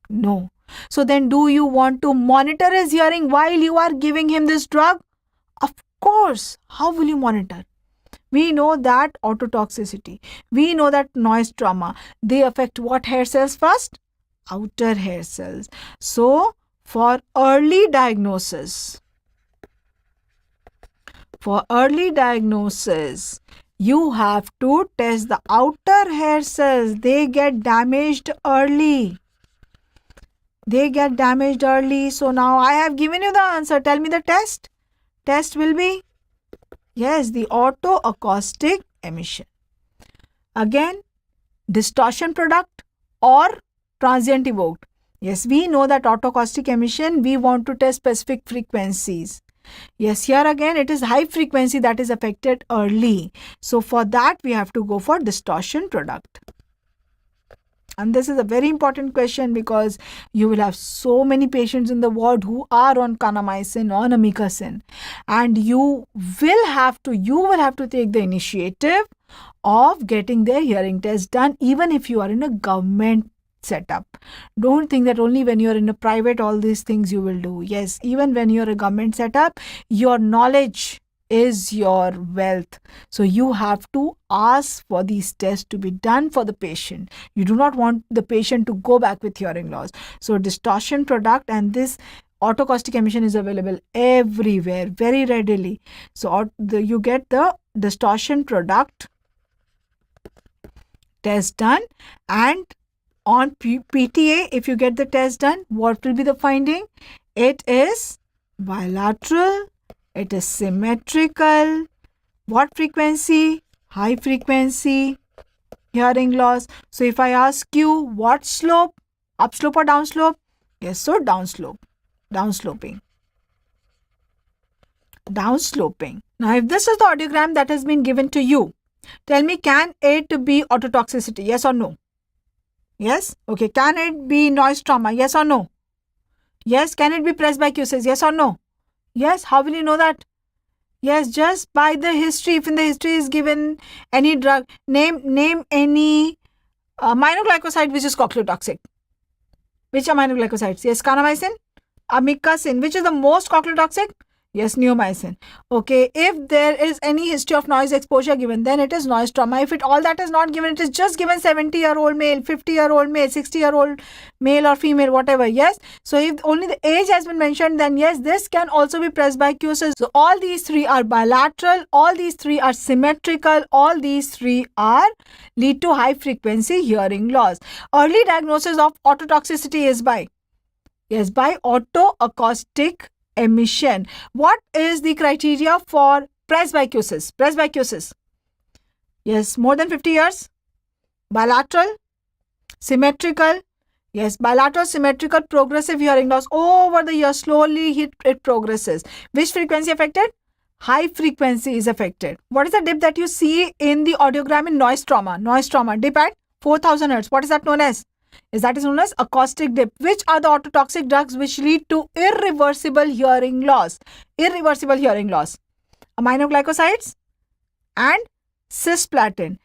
No. So then do you want to monitor his hearing while you are giving him this drug? Of course. How will you monitor? We know that ototoxicity, we know that noise trauma, they affect what hair cells first? Outer hair cells. So for early diagnosis, you have to test the outer hair cells. They get damaged early. So now I have given you the answer. Tell me the test. Test will be, yes, the autoacoustic emission. Again, distortion product or transient evoked. Yes, we know that autoacoustic emission, we want to test specific frequencies. Yes, here again it is high frequency that is affected early. So for that we have to go for distortion product. And this is a very important question because you will have so many patients in the ward who are on kanamycin, on amikacin, and you will have to take the initiative of getting their hearing test done, even if you are in a government setup. Don't think that only when you're in a private all these things you will do. Yes, even when you're a government setup, your knowledge is your wealth. So you have to ask for these tests to be done for the patient. You do not want the patient to go back with hearing loss. So distortion product and this autocaustic emission is available everywhere very readily. So you get the distortion product test done, and on PTA, if you get the test done, what will be the finding? It is bilateral, it is symmetrical. What frequency? High frequency hearing loss. So if I ask you what slope, upslope or downslope? Yes, so downslope, downsloping. Downsloping. Now if this is the audiogram that has been given to you, tell me, can it be ototoxicity? Yes or no? Yes? Okay. Can it be noise trauma? Yes or no? Yes. Can it be presbycusis? Yes or no? Yes. How will you know that? Yes, just by the history. If in the history is given any drug, name any aminoglycoside which is cochleotoxic. Which aminoglycosides? Yes, kanamycin, amikacin. Which is the most cochleotoxic? Yes, neomycin. Okay, if there is any history of noise exposure given, then it is noise trauma. If all that is not given, it is just given 70-year-old male, 50-year-old male, 60-year-old male or female, whatever. Yes. So if only the age has been mentioned, then yes, this can also be presbycusis. So all these three are bilateral, all these three are symmetrical, all these three are lead to high frequency hearing loss. Early diagnosis of ototoxicity is by autoacoustic emission. What is the criteria for presbycusis? Presbycusis. Yes, more than 50 years. Bilateral, symmetrical. Yes, bilateral, symmetrical, progressive hearing loss over the years. Slowly it progresses. Which frequency affected? High frequency is affected. What is the dip that you see in the audiogram in noise trauma? Noise trauma dip at 4000 hertz. What is that known as? That is known as acoustic dip. Which are the ototoxic drugs which lead to irreversible hearing loss? Irreversible hearing loss. Aminoglycosides and cisplatin.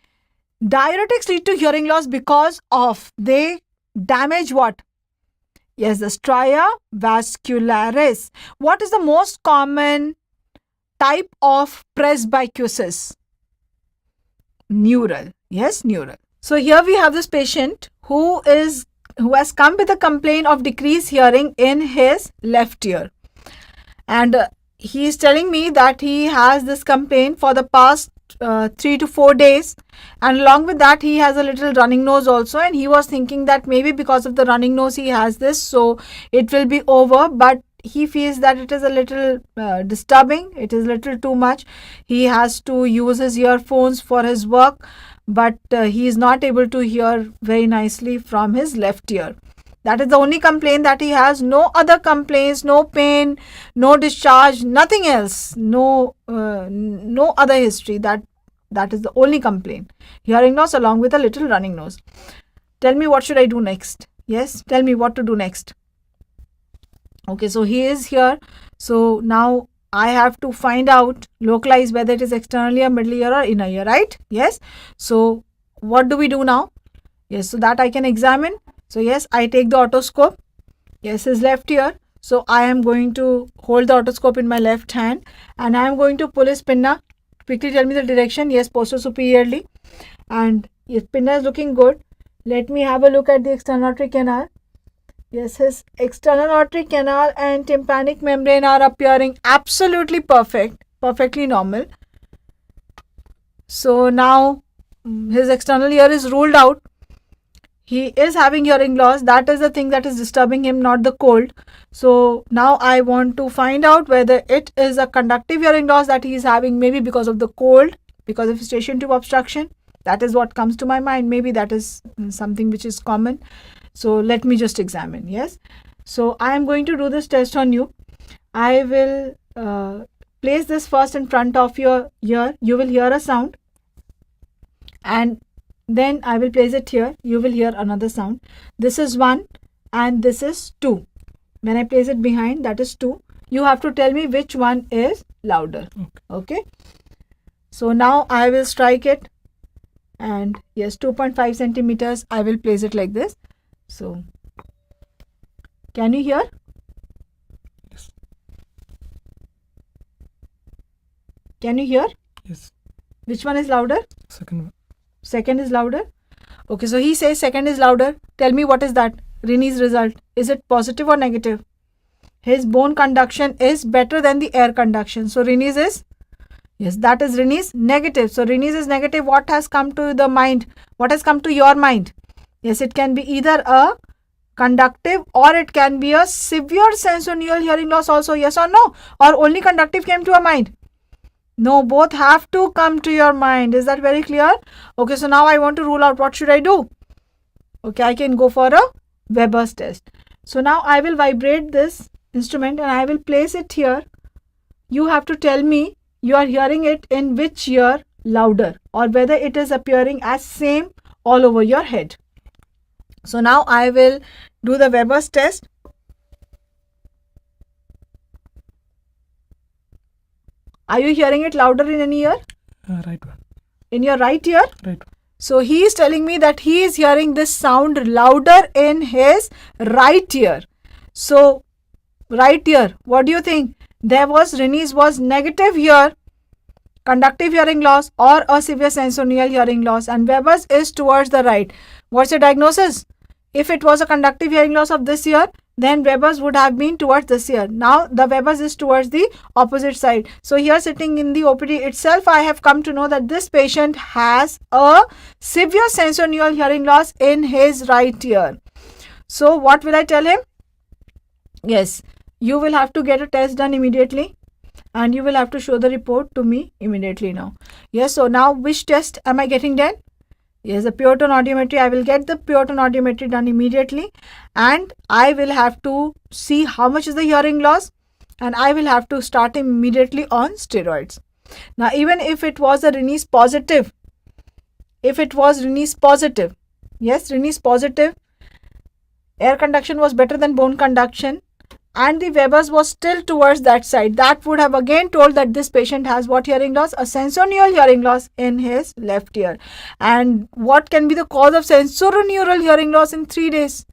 Diuretics lead to hearing loss because of they damage what? Yes, the stria vascularis. What is the most common type of presbycusis? Neural. Yes, neural. So here we have this patient who has come with a complaint of decreased hearing in his left ear, and he is telling me that he has this complaint for the past 3 to 4 days, and along with that he has a little running nose also, and he was thinking that maybe because of the running nose he has this, so it will be over, but he feels that it is a little disturbing, it is a little too much. He has to use his earphones for his work, but he is not able to hear very nicely from his left ear. That is the only complaint that he has. No other complaints, no pain, no discharge, nothing else, no other history. That is the only complaint. Hearing loss along with a little running nose. Tell me, what should I do next? Yes, tell me what to do next. Okay, so he is here. So now I have to find out, localize whether it is external ear, middle ear or inner ear, right? Yes. So what do we do now? Yes, so that I can examine. So yes, I take the otoscope. Yes, his left ear. So I am going to hold the otoscope in my left hand and I am going to pull his pinna. Quickly tell me the direction. Yes, posteriorly. And his pinna is looking good. Let me have a look at the external auditory canal. Yes, his external auditory canal and tympanic membrane are appearing absolutely perfect, perfectly normal. So now his external ear is ruled out. He is having hearing loss. That is the thing that is disturbing him, not the cold. So now I want to find out whether it is a conductive hearing loss that he is having, maybe because of the cold, because of eustachian tube obstruction. That is what comes to my mind. Maybe that is something which is common. So let me just examine. Yes. So I am going to do this test on you. I will place this first in front of your ear. You will hear a sound. And then I will place it here. You will hear another sound. This is 1 and this is 2. When I place it behind, that is 2. You have to tell me which one is louder. Okay. So now I will strike it. And yes, 2.5 centimeters. I will place it like this. So, can you hear? Yes. Can you hear? Yes. Which one is louder? Second one. Second is louder. Okay, so he says second is louder. Tell me what is that? Rinne's result. Is it positive or negative? His bone conduction is better than the air conduction. So Rinne's is, yes, that is Rinne's negative. So Rinne's is negative. What has come to the mind? What has come to your mind? Yes, it can be either a conductive or it can be a severe sensorineural hearing loss also. Yes or no? Or only conductive came to your mind? No, both have to come to your mind. Is that very clear? Okay, so now I want to rule out. What should I do? Okay, I can go for a Weber's test. So now I will vibrate this instrument and I will place it here. You have to tell me you are hearing it in which ear louder or whether it is appearing as same all over your head. So now I will do the Weber's test. Are you hearing it louder in any ear? Right one. In your right ear? Right one. So he is telling me that he is hearing this sound louder in his right ear. So right ear, what do you think? There was Rinne's was negative here, conductive hearing loss or a severe sensorineural hearing loss, and Weber's is towards the right. What's your diagnosis? If it was a conductive hearing loss of this ear, then Weber's would have been towards this ear. Now the Weber's is towards the opposite side. So here sitting in the OPD itself, I have come to know that this patient has a severe sensorineural hearing loss in his right ear. So what will I tell him? Yes, you will have to get a test done immediately and you will have to show the report to me immediately now. Yes, so now which test am I getting done? Yes, the pure tone audiometry. I will get the pure tone audiometry done immediately and I will have to see how much is the hearing loss and I will have to start him immediately on steroids. Now, even if it was a Rinne's positive, yes, Rinne's positive, air conduction was better than bone conduction and the Weber's was still towards that side, that would have again told that this patient has what hearing loss? A sensorineural hearing loss in his left ear. And what can be the cause of sensorineural hearing loss in 3 days?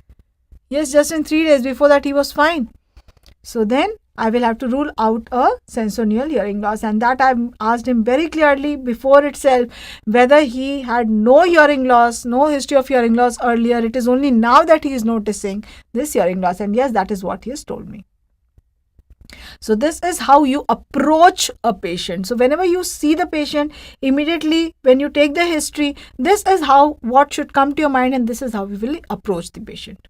Yes, just in 3 days. Before that he was fine. So then I will have to rule out a sensorineural hearing loss, and that I've asked him very clearly before itself whether he had no hearing loss, no history of hearing loss earlier. It is only now that he is noticing this hearing loss, and yes, that is what he has told me. So this is how you approach a patient. So whenever you see the patient, immediately when you take the history, this is how what should come to your mind and this is how we will approach the patient.